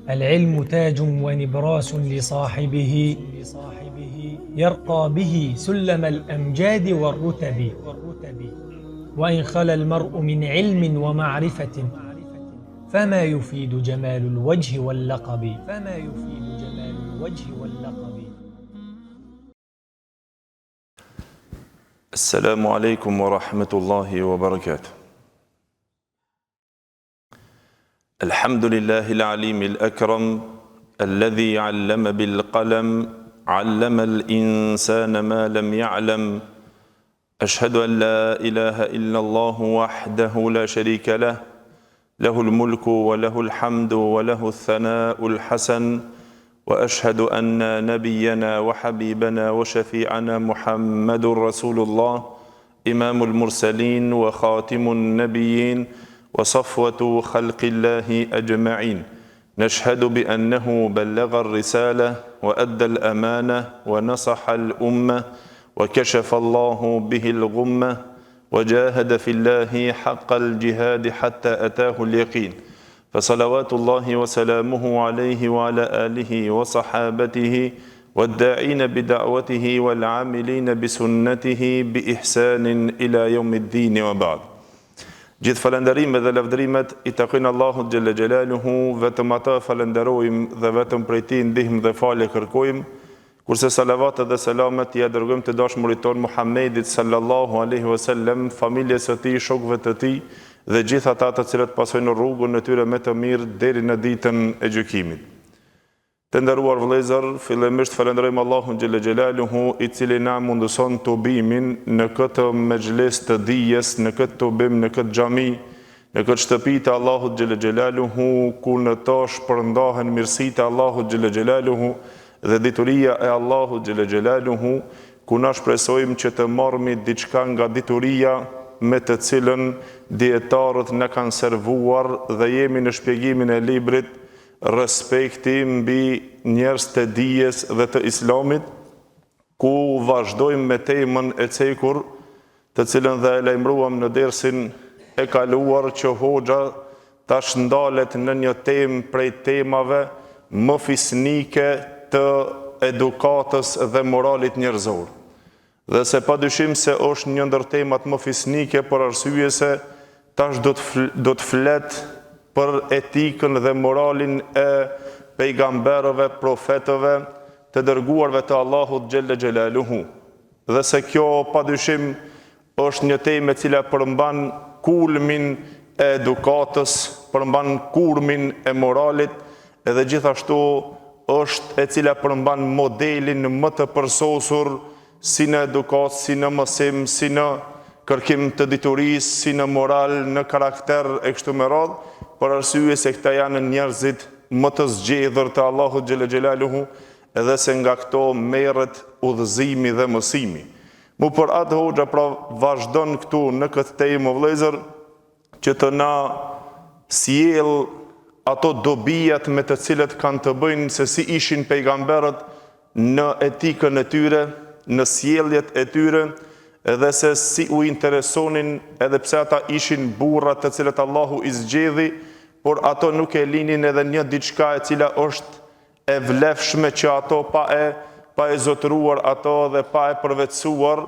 العلم تاج ونبراس لصاحبه يرقى به سلم الأمجاد والرتب وإن خلا المرء من علم ومعرفة فما يفيد جمال الوجه واللقب السلام عليكم ورحمة الله وبركاته. الحمد لله العليم الأكرم الذي علم بالقلم علم الإنسان ما لم يعلم. أشهد أن لا إله إلا الله وحده لا شريك له له الملك وله الحمد وله الثناء الحسن. وأشهد أن نبينا وحبيبنا وشفيعنا محمد رسول الله إمام المرسلين وخاتم النبيين وصفوة خلق الله أجمعين. نشهد بأنه بلغ الرسالة وأدى الأمانة ونصح الأمة وكشف الله به الغمة وجاهد في الله حق الجهاد حتى أتاه اليقين. فصلوات الله وسلامه عليه وعلى آله وصحابته والداعين بدعوته والعاملين بسنته بإحسان إلى يوم الدين وبعد. Gjithë falënderimet dhe lavdërimet I takojnë Allahut xhalla xhelaluhu, vetëm ata falenderojmë dhe vetëm prej Tij ndihmë dhe falje kërkojmë, kurse salavatet dhe selamet ja dërgojmë të dashurit ton Muhammedit sallallahu alaihi wasallam, familjes së tij, shokëve të tij dhe gjithë ata të cilët pasojnë rrugën e tyre me të mirë deri në ditën e gjykimit. Të nderuar vëllezër, fillimisht falenderojmë Allahun xhalla xhelaluhu I cili na mundëson të bimin në këtë mexhles të dijes, në këtë të bim, në këtë xhami, në këtë shtëpi të Allahut xhalla xhelaluhu, ku në to shpërndahen mirësitë e Allahut xhalla xhelaluhu dhe dituria e Allahut xhalla xhelaluhu, ku na shpresojmë që të marrëmi diçka nga dituria me të cilën dietarët na kanë servuar dhe jemi në shpjegimin e librit Respekti mbi njerëz të dijes dhe të Islamit, ku vazhdojmë me temën e cekur, të cilën dhe e lajmëruam në dersin e kaluar, që hoxha tash ndalet në një temë prej temave më fisnike të edukatës dhe moralit njerëzor. Dhe se padyshim se është një ndër temat më fisnike, për arsye se tash do të flet për etikën dhe moralin e pejgamberëve, profetëve, të dërguarve të Allahut xhalla xhelaluhu. Dhe se kjo padyshim është një temë e cila përmban kulmin e edukatës, përmban kulmin e moralit, edhe gjithashtu është e cila përmban modelin më të përsosur si në edukatë, si në mësim, si në kërkim të diturisë, si në moral, në karakter e kështu me radhë, për arsye se këta janë njerëzit më të zgjedhur të Allahut xhalla xhelaluhu, edhe se nga këto merret udhëzimi dhe mësimi. Mu për atë hoxha pra vazhdon këtu në këtë temë vëllezër, që të na sjell ato dobijat me të cilët kanë të bëjnë se si ishin pejgamberët në etikën e tyre, në sjelljet e tyre, edhe se si u interesonin, edhe pse ata ishin burrat të cilët Allahu I zgjedhi, por ato nuk e linin edhe një diçka e cila është e vlefshme që ato pa e zotëruar ato dhe pa e përvetësuar,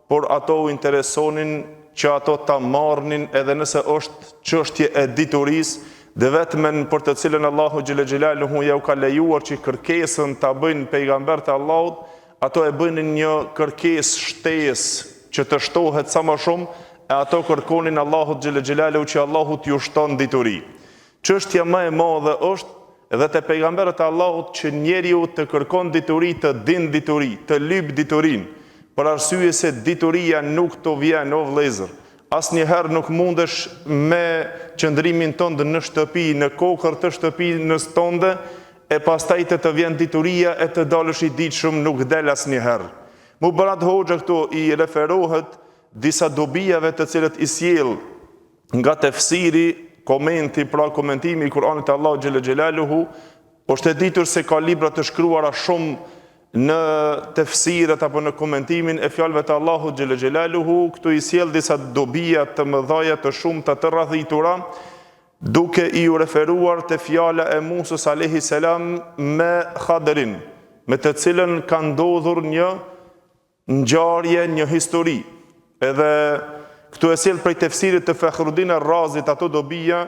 por ato u interesonin që ato ta marrnin edhe nëse është çështje e diturisë, dhe vetëm për të cilën Allahu xhalla xhelaluhu ja u ka lejuar që kërkesën ta bëjnë pejgambert e Allahut, ato e bënin një kërkesë shtesë që të shtohet sa më shumë, e ato kërkonin Allahut xhalla xhelaluhu që Allahu t'ju shton dituri. Çështja më e madhe është edhe te pejgamberët e Allahut që njeriu të kërkon dituri, të din dituri, të lyp diturin, për arsye se dituria nuk të vjen o vëllezër. Asnjëherë nuk mundesh me qëndrimin tënd në shtëpi, në kokër të shtëpinës tënde, e pastaj të vjen dituria e të dalësh I ditshëm, nuk del asnjëherë. Mu bërat hoxha këtu I referohet disa dobijave të cilët I sjell nga tefsiri, komenti, pra komentimi I Kur'anit të Allahu xhalla xhelaluhu. Është e ditur se ka libra të shkruara shumë në tefsiret apo në komentimin e fjalëve të Allahu xhalla xhelaluhu. Këtu I sjell disa dobija të mëdha të shumta të rradhitura, duke i u referuar të fjala e Musës alayhi salam me Khadrin, me të cilën ka ndodhur një ngjarje, një histori. Edhe këtu e sjell prej tefsirit të Fakhruddin ar-Razit ato dobija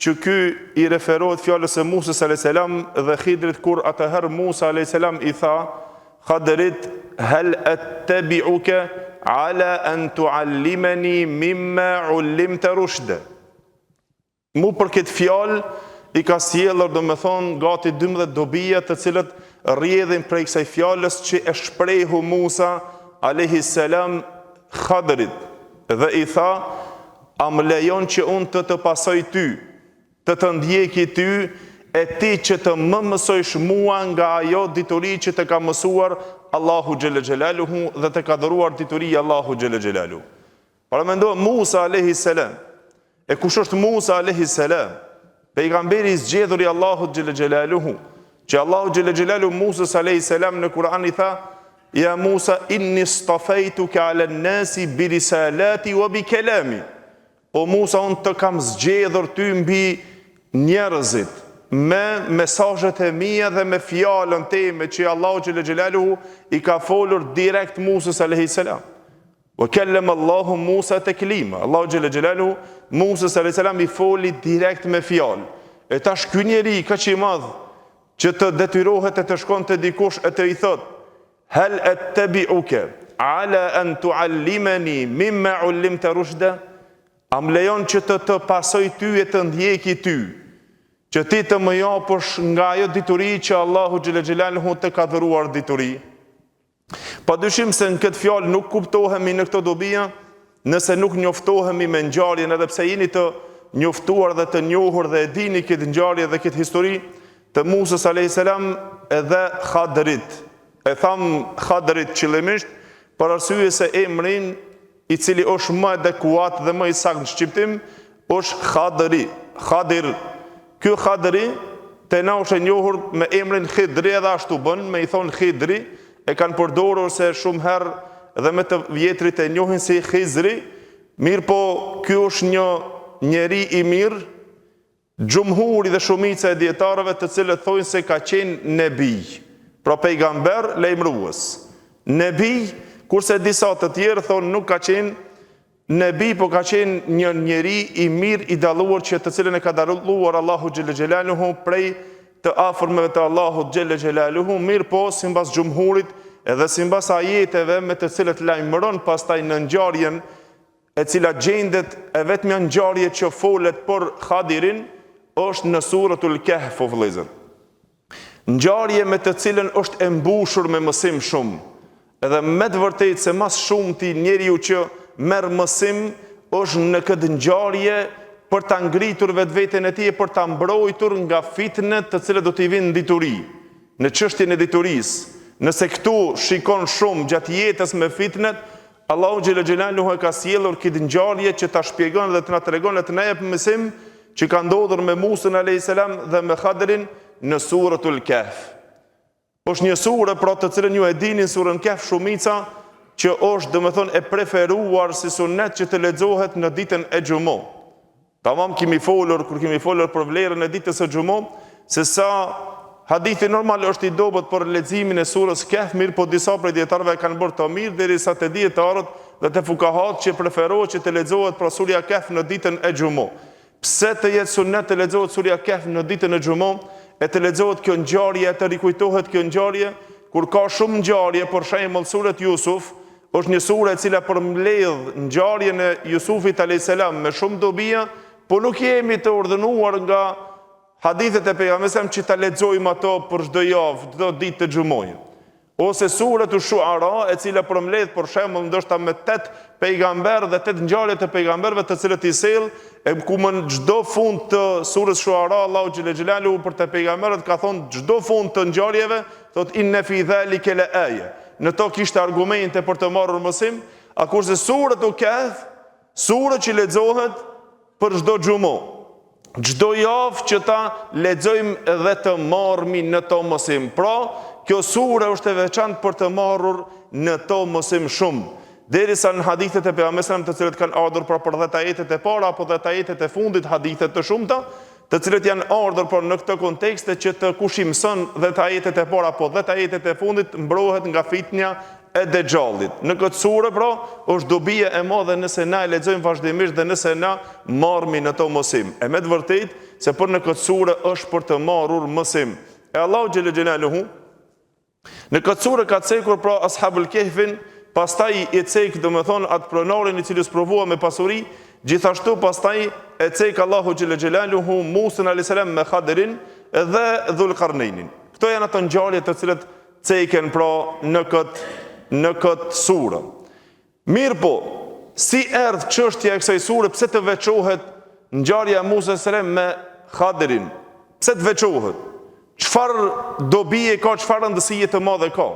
që ky i referohet fjalës së Musës alayhi salam dhe Khidrit, kur atëherë Musa alayhi salam i tha Khadrit, hal attabi'uka ala an tuallimani mimma ullimta rushda. Mu për këtë fjalë i ka sjellur, domethënë, gati 12 dobija të cilët rrjedhin prej kësaj fjalës që e shprehu Musa alayhi salam Khadrit dhe i tha, a më lejon që unë të pasoj ty, të ndjeki ty, e ti që të më mësojsh mua nga ajo dituri që të ka mësuar Allahu xhelle xhelaluhu dhe të ka dhëruar dituri Allahu xhelle xhelaluhu. Para mendo Musa alayhi salam. E kush është Musa alayhi salam? Pejgamberi i zgjedhur i Allahut xhelle xhelaluhu, që Allahu xhelle xhelaluhu Musa alayhi salam në Kur'an i tha, ja Musa inni stafajtuka ala an-nasi bi risalati wa bi kalami. O Musa, unë të kam zgjedhur ty mbi njerëzit me mesazhet e mia dhe me fjalën time që Allahu xhelle xhelaluhu i ka folur direkt Musës alayhi salam. Wa kallama Allahu Musa taklima. Allahu xhelle xhelaluhu Musës alayhi salam i foli direkt me fjalë. E tash ky njeri kaq i madh që të detyrohet të shkonte dikush e të i thot, hal attabi'uka ala an tuallimani mimma ullimta rushda. A më lejon që të pasoj ty e të ndjeki ty, që ti të më japësh nga ajo dituri që Allahu xhelle xhelaluhu të ka dhëruar dituri. Padyshim se në këtë fjalë nuk kuptohemi në këto dobija nëse nuk njoftohemi me ngjarjen, edhe pse jeni të njoftuar dhe të njohur dhe e dini këtë ngjarje dhe këtë histori të Musës alayhis salam edhe Khadrit. E tham Khadrit qëllimisht për arsye se emrin i cili është më adekuat dhe më i saktë në shqiptim është Khadri. Khadir. Ky Khadri te na është e njohur me emrin Khidri, edhe ashtu bën me i thon Khidri, e kanë përdorur se shumë herë dhe me të vjetrit e njohin si Khizri. Mirë po, ky është një njeri i mirë, xhumhuri dhe shumica e dietarëve të cilët thonë se ka qenë nebi, pra pejgamber lajmërues. Nebi, kurse disa të tjerë thonë nuk ka qenë nebi, po ka qenë një njeri i mirë i dalluar që të cilën e ka dalluar Allahu xhelle xhelaluhu prej të afërmeve të Allahut xhelle xhelaluhu. Mirë po, sipas xhumhurit edhe sipas ajeteve me të cilët lajmëron pastaj në ngjarjen e cila gjendet e vetmja ngjarje që folet për Khadirin është në suratul Kahf, o vëllezër. Ngjarje me të cilën është e mbushur me mësim shumë. Edhe me të vërtetë se mas shumti njeriu që merr mësim është në këtë ngjarje për ta ngritur vetveten e tij, për ta mbrojtur nga fitnet të cilat do t'i vinë në dituri. Në çështjen e diturisë, nëse këtu shikon shumë gjatë jetës me fitnet, Allahu xhelle xhelaluhu ka sjellur këtë ngjarje që ta shpjegon dhe të na tregon dhe të na jep mësim që ka ndodhur me Musën alayhis salam dhe me Khadrin në suratul Kahf. Është një surë pra të cilën ju e dini, surën Kahf shumica, që është domethënë e preferuar si sunet që të lexohet në ditën e xumë. Tamam, kur kemi folur për vlerën e ditës së xumë, se sa hadithi normal është i dobët për leximin e surës Kahf, mirë po disa prej dietarëve kanë bërë të mirë derisa te dietarët dhe te fukahat që preferohet që të lexohet pra surja Kahf në ditën e xumë. Pse të jetë sunet të lexohet surja Kahf në ditën e xumë? E të lexohet kjo ngjarje, të rikujtohet kjo ngjarje, kur ka shumë ngjarje, për shembull surat Yusuf, është një sure e cila përmbledh ngjarjen e Jusufit alayhis salam me shumë dobija, po nuk jemi të urdhënuar nga hadithet e pejgamberit që ta lexojmë ato për çdo javë, çdo ditë të xumojë. Ose suratu Shuara, e cila përmbledh për shembull ndoshta me 8 pejgamber dhe 8 ngjarje të pejgamberëve të cilët i sjell, e ku në çdo fund të surës Shuara Allahu xhelle xhelaluhu për të pejgamberët ka thonë çdo fund të ngjarjeve, thot inna fi dhalika la aya. Në to kishte argumente për të marrur mësim, a kurse suratu Kahf, sura që lexohet për çdo xumë. Çdo javë që ta lexojmë dhe të marrmi në to mësim. Pra, kjo sure është e veçantë për të marrur në to mësim shumë. derisa në hadithet e pejgamberit të cilët kanë ardhur për 10 ajetet e para apo 10 ajetet e fundit, hadithet të shumta, të cilët janë ardhur por në këtë kontekste që të kush i mëson 10 ajetet e para apo 10 ajetet e fundit mbrohet nga fitnja e Dejjallit. Në këtë sure pra është dobia e madhe nëse na e lexojmë vazhdimisht dhe nëse na marrmi në to mësim. E me të vërtetë se për në këtë sure është për të marrur mësim. E Allahu xhelle xhelaluhu në këtë sure ka cekur pra Ashabul Kehfin, pastaj i cek domethënë atë pronarin i cili sprovua me pasuri, gjithashtu pastaj e cek Allahu xhelle xhelaluhu Musa alayhis salam me Khadirin dhe Dhulqarnainin. Këto janë ato ngjarje të cilët ceken pra në këtë sure. Mirë po, si erdh çështja e kësaj sure, pse të veçohet ngjarja e Musa alayhis salam me Khadirin? Pse të veçohet? Çfarë dobi e ka, çfarë rëndësie të madhe ka?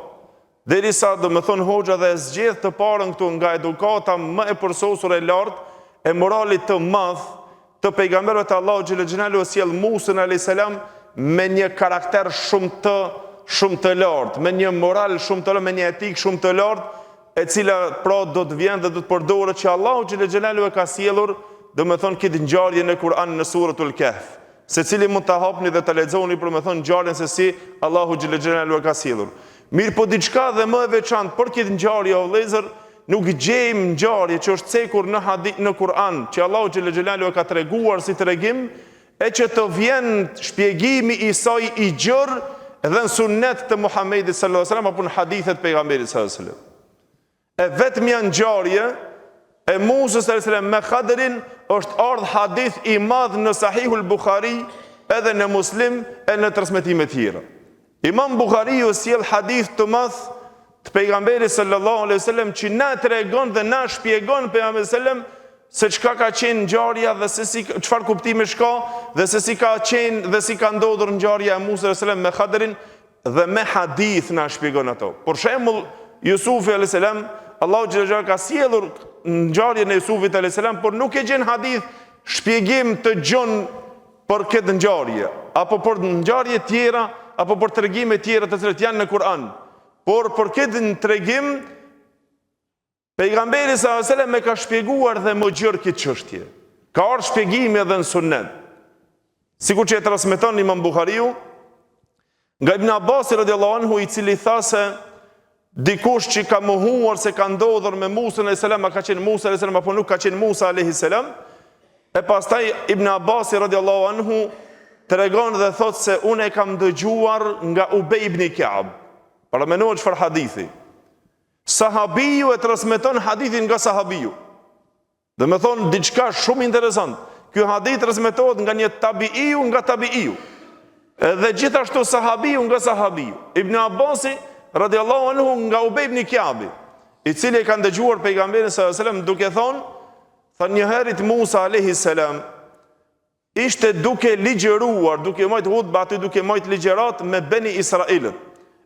Derisa domethënë hoxha dhe zgjedh të parën këtu nga edukata më e përsosur e lartë e moralit të madh të pejgamberëve të Allahu xhelle xhelalu sjell Musa alayhis salam me një karakter shumë të lartë, me një moral shumë të lartë, me një etik shumë të lartë, e cila pra do të vjen dhe do të përdoret që Allahu xhelle xhelalu e ka sjellur, domethënë këtë ngjarje në Kur'an në suratul Kahf. Secili mund ta hapni dhe ta lexoni për me thënë ngjarjen se si Allahu xhelle xhelalu e ka sjellur. Mirë po diçka dhe më e veçantë për këtë ngjarje o vëllezër, nuk gjejmë ngjarje që është cekur në hadith në Kur'an, që Allahu xhelle xhelalu e ka treguar si tregim, e që të vjen shpjegimi i saj i gjerë edhe në sunet të Muhamedit sallallahu alaihi wasallam apo në hadithet pejgamberit sallallahu alaihi wasallam. E vetmja ngjarje e Musa sallallahu alaihi wasallam me Khadirin është ardhur hadith i madh në Sahihul Bukhari edhe në Muslim e në transmetime tjera. Imam Bukhariu sjell hadith të madh të pejgamberit sallallahu alaihi wasallam që na tregon dhe na shpjegon pejgamberi sallallahu alaihi wasallam se çka ka qenë ngjarja dhe se si çfarë kuptimi shka dhe se si ka qenë dhe si ka ndodhur ngjarja e Musa alayhis salam me Khadirin dhe me hadith na shpjegon ato. Për shembull, Jusufi alayhis salam, Allahu xhalla xhala ka sjellur ngjarjen e Jusufit alayhis salam, por nuk e gjen hadith shpjegim të gjon për këtë ngjarje apo për ngjarje tjera apo për tregime tjera të cilat janë në Kur'an. Por për këtë tregim pejgamberi sallallahu alaihi wasallam e ka shpjeguar dhe më gjerë këtë çështje. Ka ardhur shpjegimi edhe në sunet. Sikur që e transmeton Imam Buhariu nga Ibn Abbas radhiyallahu anhu, i cili tha se dikush që ka mohuar se ka ndodhur me Musa alayhis salam, a ka qenë Musa alayhis salam apo nuk ka qenë Musa alayhis salam, e pastaj Ibn Abbas radhiyallahu anhu tregon dhe thot se unë e kam dëgjuar nga Ubej ibn Ka'b. Para menohet çfarë hadithi. Sahabiju e transmeton hadithin nga sahabiju. Dhe me thonë diçka shumë interesant. Ky hadith transmetohet nga një tabiiu nga tabiiu. Dhe gjithashtu sahabiju nga sahabiju. Ibn Abbasi radiallahu anhu nga Ubej ibn Ka'bi, i cili e kanë dëgjuar pejgamberin sallallahu alaihi wasallam duke thonë, tha një herët Musa alayhis salam ishte duke ligjëruar, duke majt hutba aty, duke majt ligjërat me Beni Israilit.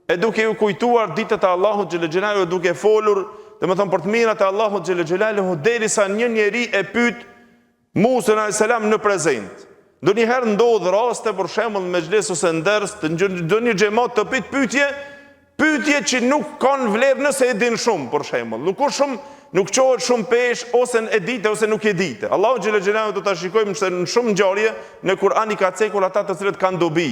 E duke ju kujtuar ditët e Allahut xhelle xhelaluhu, duke folur, domethënë për të mirat e Allahut xhelle xhelaluhu, derisa një njeri e pyet Musa alayhis salam në prezent. Ndonjëherë ndodh raste, për shembull në mexhles ose ndërs, ndonjë xhamat të pyetje që nuk kanë vlerë nëse e din shumë, për shembull. Nuk qohet shumë pesh, ose e dite ose nuk e dite. Allahu xhelle xhelaluhu do ta shikojmë se në shumë ngjarje në Kur'an i ka cekur ata të cilët kanë dobi.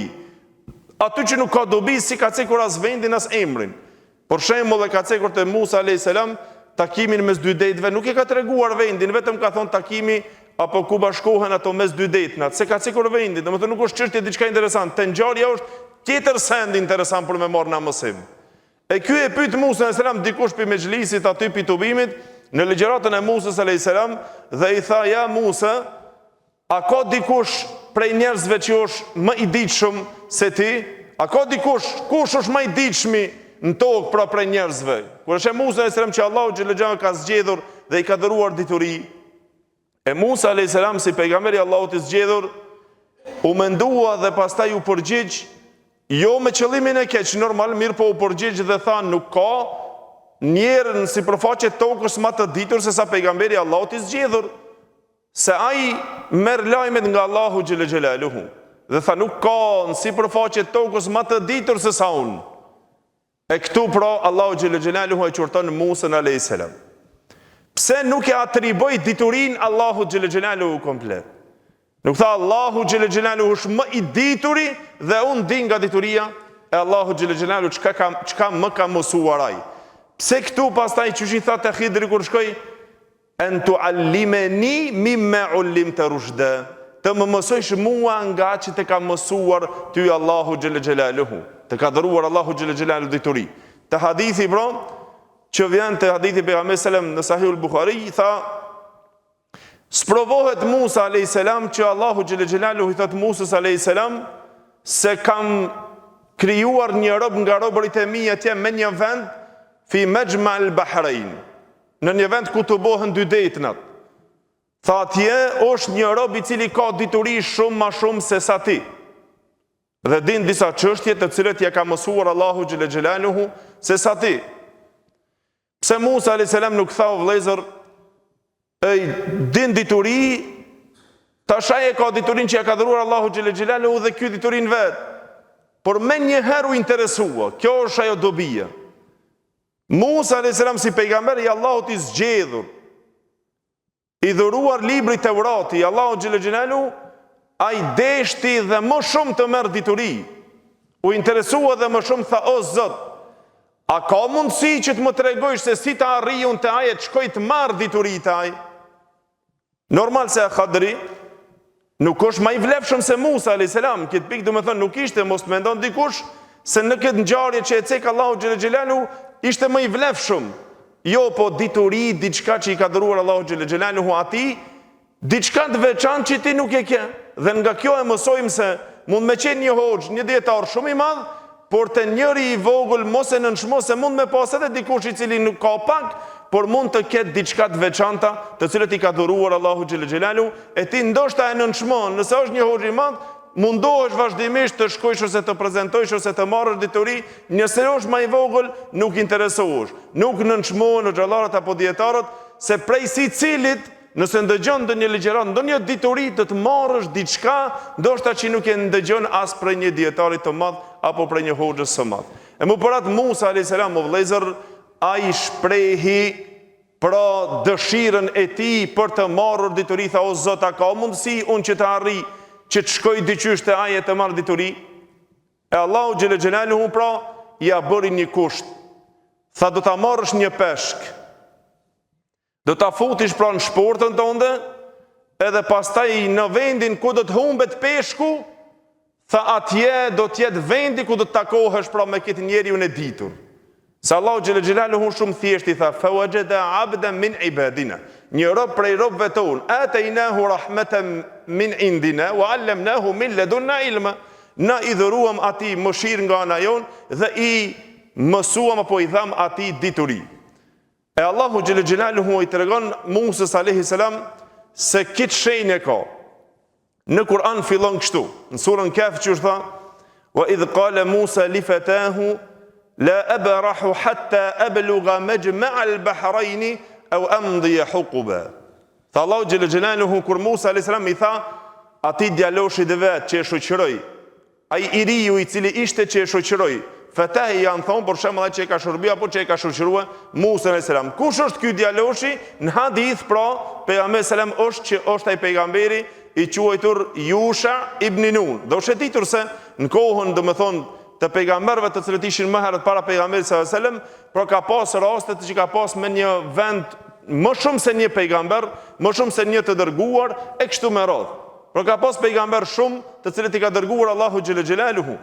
Aty që nuk ka dobi, si ka cekur as vendin as emrin. Për shembull e ka cekur te Musa alayhis salam takimin mes dy detëve, nuk e ka treguar vendin, vetëm ka thonë takimi apo ku bashkohen ato mes dy detënat. Se ka cekur vendin, domethënë nuk është çështje diçka interesante. Te ngjarja është tjetër send interesant për me marrë na mësim. E ky e pyet Musa alayhis salam dikush pi mexhlisit aty pi tubimit në ligjëratën e Musa alayhis salam dhe i tha: "Ja Musa, a ka dikush prej njerëzve që është më i ditshëm se ti? A ka dikush, kush është më i ditshmi në tokë pra prej njerëzve?" Kur është Musa alayhis salam që Allahu xhelle xhelalu ka zgjedhur dhe i ka dhëruar dituri, e Musa alayhis salam si pejgamberi i Allahut i zgjedhur u mendua dhe pastaj u përgjigj, jo me qëllimin e keq, normal, mirë, po u përgjigj dhe tha: "Nuk ka njerën si përfaqe tokës më të ditur se sa pejgamberi i Allahut i zgjedhur, se ai merr lajmet nga Allahu xhelle xhelaluhu." Dhe tha: "Nuk ka si përfaqe tokës më të ditur se sa unë." E këtu pra Allahu xhelle xhelaluhu e qorton Musa alayhis salam. pse nuk e atriboi diturinë Allahut xhel xhelaluhu komplet. Nuk tha Allahu xhel xhelaluhu është më i dituri dhe unë di nga dituria e Allahu xhel xhelaluhu çka më ka mësuar ai. Pse këtu pastaj çuçi tha te Khidri kur shkoi en tuallimeni mimma ullimta rushda, të më mësojsh mua nga që të ka mësuar ty Allahu xhel xhelaluhu, të ka dhëruar Allahu xhel xhelaluhu dituri. Te hadithi që vjen te hadithi pejgamberit selam në Sahihul Buhari, tha sprovohet Musa alayhis salam që Allahu xhel xhelaluhu i thot Musës alayhis salam se kam krijuar një rob nga robërit e mi atje me një vend fi Majma al-Bahrain, në një vend ku të bohen dy detnat. Tha atje është një rob i cili ka dituri shumë ma shumë se sa ti, dhe din disa çështje të cilat ja ka mësuar Allahu xhel xhelaluhu se sa ti. Pse Musa alayhis salam nuk tha o vëllezër, din dituri, tash ai ka diturinë që ja ka dhëruar Allahu xhel xhelaluhu dhe ky diturinë vet. Por me një herë u interesua, kjo është ajo dobia. Musa alayhis salam si pejgamber i Allahut i zgjedhur, i dhuruar libri Teurati, Allahu xhel xhelaluhu, ai deshti dhe më shumë të merr dituri. U interesua dhe më shumë tha o Zot, a ka mundësi që të më tregojsh se si të arrij unë te ai të shkoj të marr dituri te ai? Normal se Khidri nuk është më i vlefshëm se Musa alayhis salam, këtë pikë do të thonë nuk ishte, mos mendon dikush se në këtë ngjarje që e cek Allahu xhel xhelaluhu ishte më i vlefshëm. Jo, po dituri, diçka që i ka dhëruar Allahu xhel xhelaluhu atij, diçka të veçantë që ti nuk e ke. Dhe nga kjo e mësojmë se mund me qenë një hoxh, një dietar shumë i madh, por te njëri i vogël mos e nënshmo se mund me pas edhe dikush i cili nuk ka pak, por mund të ketë diçka të veçanta të cilët i ka dhuruar Allahu xhel xhelaluhu, e ti ndoshta e nënshmon. Nëse është një hoxh i madh, mundohesh vazhdimisht të shkojsh ose të prezantojsh ose të marrësh dituri. Nëse është më i vogël, nuk interesohesh. Nuk nënshmohen në xhallarët apo dietarët se prej sicilit, nëse ndëgjon ndonjë ligjërat, ndonjë dituri të marrësh diçka, ndoshta që nuk e ndëgjon as prej një dietari të madh apo prej një hoxhës së madh. E më parat Musa alayhis salam o vëllezër, ai shprehi pra dëshirën e tij për të marrur dituri, tha o Zot, a ka mundësi unë që të arrij që të shkoj diqysh te ai e të marr dituri? E Allahu xhel xhelaluhu pra ja bëri një kusht. Tha do ta marrësh një peshk, do ta futish pra në shportën tënde, edhe pastaj në vendin ku do të humbet peshku, tha atje do të jetë vendi ku do të takohesh pra me këtë njeriu e ditur. Se Allahu xhel xhelaluhu shumë thjesht i tha fa wajada abdan min ibadina, një rob prej robëve tonë, ataynahu rahmatan min indina wa allamnahu min ladunna ilma, na i dhuruam atij mëshirë nga ana jon dhe i mësuam apo i dham atij dituri. E Allahu xhel xhelaluhu i tregon Musës alayhis salam se këtë shenjë ka. Në Kur'an fillon kështu, në surën Kaf që është tha wa idh qala Musa li fatahu la abrahu hatta ablugha majma'a al-bahrayn aw amdi huquba. Tha Allahu xhel xhelaluhu kur Musa alayhis salam i tha atij djaloshit vet që e shoqëroi, ai i riu i cili ishte që e shoqëroi, fatahi janë thonë për shembull ai që e ka shërby apo që e ka shoqëruar Musa alayhis salam. Kush është ky djaloshi? Në hadith pra pejgamberi selam është ai pejgamberi i quajtur Yusha ibn Nun. Do është ditur se në kohën domethënë të pejgamberëve të cilët ishin më herët para pejgamberit sallallahu alajhi wasallam, pra ka pas raste që ka pas me një vend më shumë se një pejgamber, më shumë se një të dërguar e kështu me radhë. Pra ka pas pejgamber shumë të cilët i ka dërguar Allahu xhel xhelaluhu.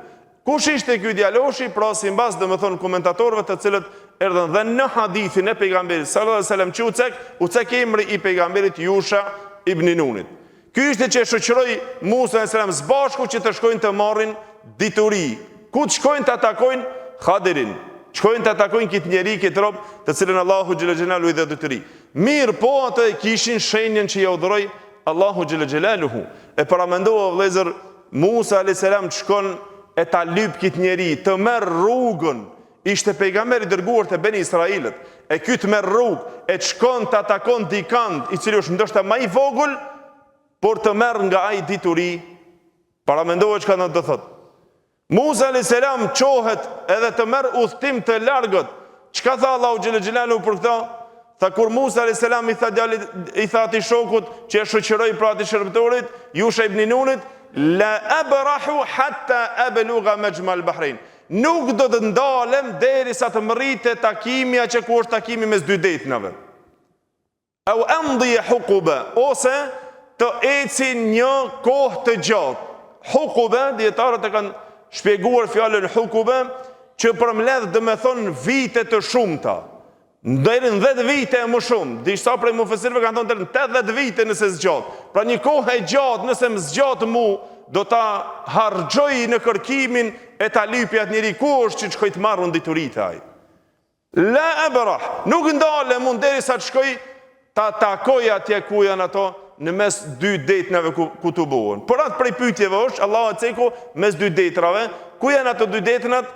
Kush ishte ky djaloshi? Pra sipas domethënë komentatorëve të cilët erdhën dhe në hadithin e pejgamberit sallallahu alajhi wasallam që u cek emri i pejgamberit Yusha ibn Nunit. Ky ishte që shoqëroi Musa alayhis salam së bashku që të shkojnë të marrin dituri. Ku të shkojnë të atakojnë Khadirin, shkojnë të atakojnë këtë njeri, këtë rob të cilën Allahu xhel xhelaluhu i dha dituri. Mirë po ato e kishin shenjën që ja udhëroi Allahu xhel xhelaluhu. E paramendova vëllezër, Musa alayhis salam të shkon e ta lyp këtë njeri, të merr rrugën, ishte pejgamberi dërguar te Beni Israilët, e ky të merr rrugë e të shkon të atakon dikant i cili është ndoshta më i vogël, por të merr nga ai dituri. Paramendova çka do të thotë. Musa alayhis salam qohet edhe të merr udhtim të largët. Çka tha Allahu xhel xhelaluhu për këtë? Tha kur Musa a.s. i tha ati shokut që e shoqëroi pra ati shërbëtorit, Yusha ibn Nunit, la abrahu hatta abluga majma al-bahrain. Nuk do të ndalem derisa të mritet takimi që ku është takimi mes dy detnave. Au amdi huquba, ose të ecin një kohë të gjatë. Huquba, dietarët e kanë shpjeguar fjalën huquba, që përmbledh do të thonë vite të shumta. Deri në 10 vite e më shumë. Disa prej mufesirëve kanë thonë deri në 80 vite nëse zgjat. Pra një kohë e gjatë nëse më zgjat mu, do ta harxoj në kërkimin e ta lypi atë njeri ku është që shkoj të marrun dituritë ai. La abrah, nuk ndalem mund derisa të shkoj ta takoj atje ku janë ato në mes dy detnave ku të buhen. Por atë prej pyetjeve është, Allah e ceku mes dy detrave, ku janë ato dy detnat?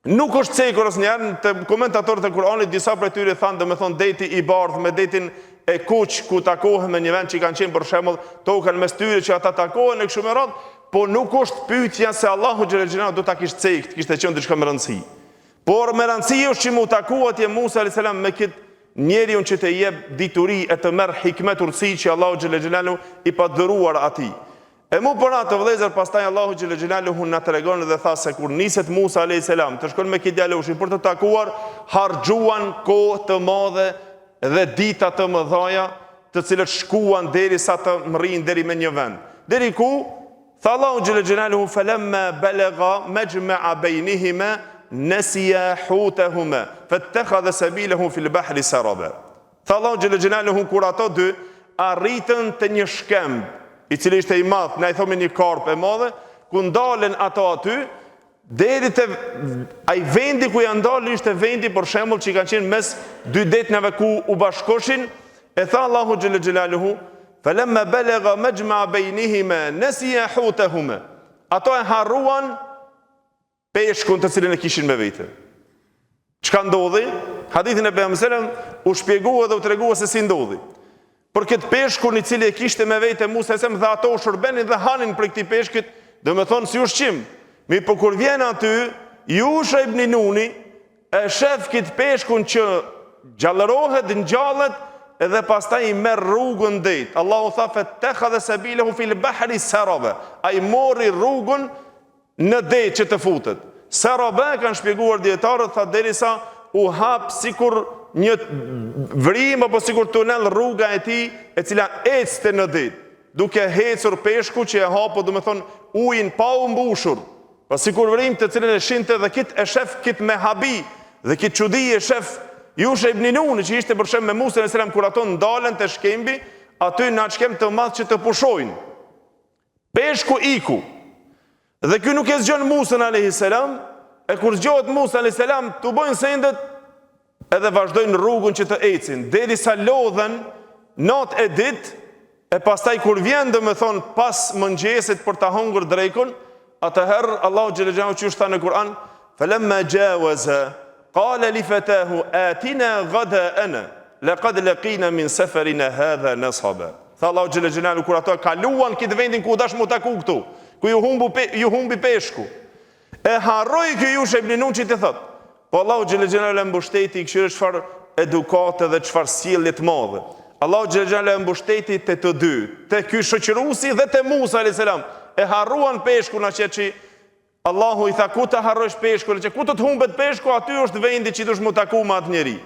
Nuk është cekur asnjëherë, të komentatorët e Kuranit disa prej tyre thanë domethënë deti i bardhë me detin e kuq ku takohen me një vend që kanë qenë për shembull tokën mes tyre që ata takohen e kështu me radhë, po nuk është pyetja se Allahu xhallahu do ta kishte cekt, kishte qenë diçka me rëndësi. Por me rëndësi është që mu taku atje Musa alayhis salam me këtë njeriu që të jep dituri e të merr hikmet urtësi që Allahu xhallahu i pa dhëruar atij. E mu për atë vëllezër, pastaj Allahu xhallahu na tregon dhe tha se kur niset Musa alayhis salam të shkon me këtë djaloshin për të takuar, harxhuan kohë të madhe dhe dita të mëdha, të cilët shkuan derisa të mrrin deri me një vend. Deri ku tha Allahu xhallahu falamma balagha majma'a bainihima nasiya hutahuma fattakhadha sabilahu fil bahri saraba. Tha Allahu xhallahu kur ato dy arritën te një shkemb i cili ishte i madh, na i thomi një karp e madhe, ku ndalen ato aty, deri te ai vendi ku janë ndalë ishte vendi për shembull që kanë qenë mes dy detnave ku u bashkoshin, e tha Allahu xhallahu, falamma balagha majma' bainihima nasiya hutahuma. Ato e harruan peshkun të cilin e kishin me vete. Çka ndodhi? Hadithin e pejgamberit u shpjegua dhe u tregua se si ndodhi. Për këtë peshkun i cili e kishte me vete Musa dhe ato shërbenin dhe hanin për këtij peshkit, do të thonë si ushqim. Mi po kur vjen aty, Yusha ibn Nuni e shef këtë peshkun që gjallërohet, ngjallet edhe pastaj i merr rrugën drejt. Allahu tha fattakhadha sabilahu fil bahri saraba. Ai mori rrugën në det që të futet. Saraba kanë shpjeguar dietarët tha derisa u hap sikur një vrim apo sikur tunel rruga e tij e cila ecte në det, duke hecur peshku që e hapo do të thonë ujin pa u mbushur. Pa sikur vrim të cilën e shinte dhe kit e shef kit me habi dhe kit çudi e shef Yusha ibn Nuni që ishte për shemb me Musa alayhis salam kur ato ndalen te shkembi, aty në atë shkem të madh që të pushojnë. Peshku iku. Dhe ky nuk e zgjon Musa alayhis salam, e kur zgjohet Musa alayhis salam, tu bojnë sendet edhe vazhdojnë rrugën që të ecin, derisa lodhen natë e ditë, e pastaj kur vjen dhe me thonë pas mëngjesit për ta hungur drekun, atëherë Allahu xhallahu që tha në Kur'an, falamma jawaza qala li fatahu atina ghada'ana laqad laqina min safarina hadha nasaba. Tha Allahu xhallahu kur ato kaluan këtë vendin ku dash mu taku këtu, ku ju humbi peshku. E harroi ky Yusha ibn Nun që të thotë, po Allahu xhallahu mbushteti këshire çfarë edukate dhe çfarë sjellje të madhe. Allahu xhallahu mbushteti te të dy, te ky shoqëruesi dhe te Musa alayhis salam. E harruan peshkun atje që Allahu i tha ku të harrosh peshkun, që ku të humbet peshku, aty është vendi që dush mu taku me atë njeri.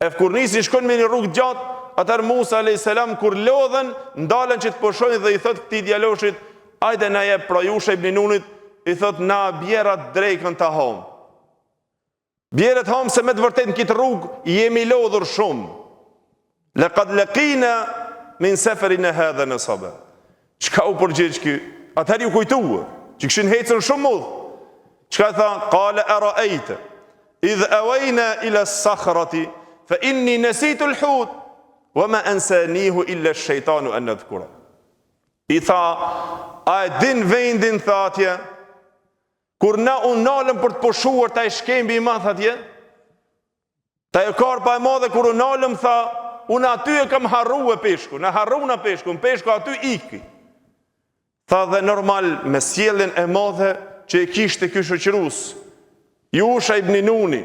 E kur nisin shkojnë me një rrugë gjatë, atëherë Musa alayhis salam kur lodhen, ndalen që të pushojnë dhe i thot këtij djaloshit, hajde na jep pra Yusha ibn Nunit, i thot na bjerat drekën ta hom. Bjerët ham se me të vërtet në këtë rrugë jemi lodhur shumë. Laqad laqina min safarina hadha nasaba. Çka u përgjigj ky? Atëherë ju kujtua që kishin hecur shumë mudh. Çka tha? Qala ara'ayta idh awayna ila as-sakhrati fa inni nasitu al-hut wama ansanihu illa ash-shaytanu an nadhkura. I tha, a e din vendin tha atje? Kur na unalëm për të pushuar ta i shkembi i madh atje, ta e karpa e madhe kur unalëm tha, unë aty e kam harrua peshku, na harruna peshku, peshku aty iki. Tha dhe normal me sjelljen e madhe që e kishte ky shoqërues, Yusha ibn Nuni,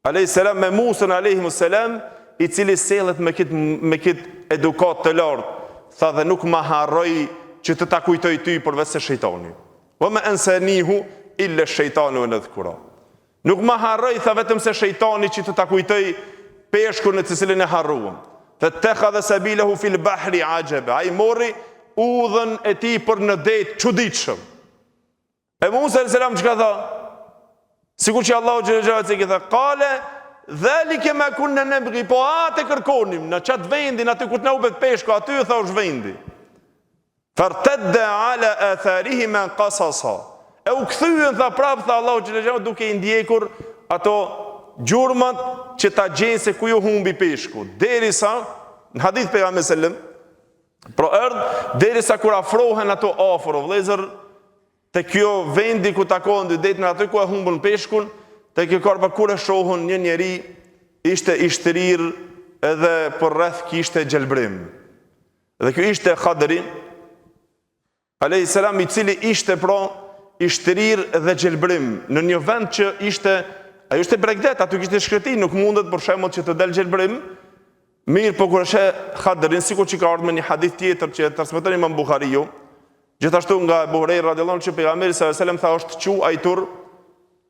alayhis salam me Musa alayhis salam, i cili sellet me këtë edukat të lartë, tha dhe nuk ma harroj që të ta kujtoj ty përveç se shejtani. Wa ma ansanihu illa shejtanu an adhkura. Nuk ma harroj, tha vetëm se shejtani që të ta kujtoj peshkun në të cilin e harruam. Fattakhadha sabilahu fil bahri ajaba. Ai morri udhën e tij për në det çuditshëm. E Musa alayhis salam çka tha? Sikur që Allahu xhallahu te tha, qale dhalika ma kunna nabghi, po atë kërkonim në çat vendin aty ku të na ubet peshku, aty tha është vendi. Fartadda ala atharihima qasasa. E u kthyen tha prap tha Allahu xhallahu duke I ndjekur ato gjurmat që ta gjenë se ku ju humbi peshku. Derisa në hadith pejgamberi sallam, pro erdh derisa kur afrohen ato afër, vëllezër, te kjo vendi ku takohen dy det në aty ku e humbën peshkun, te kjo korpa kur e shohën një njeri ishte I shtrir edhe për rreth kishte gjelbrim. Dhe kjo ishte Khadri alayhis salam, I cili ishte pra I shtrir dhe gjelbrim në një vend që ishte, ajo ishte Bregdet, aty kishte shkreti, nuk mundet për shembull që të del gjelbrim. Mirë, po kur është Khadrin, sikur që ka ardhur me një hadith tjetër që transmeton Imam Buhariu, gjithashtu nga Abu Huraira radhiyallahu anhu, që pejgamberi sallallahu alajhi wasallam tha është quajtur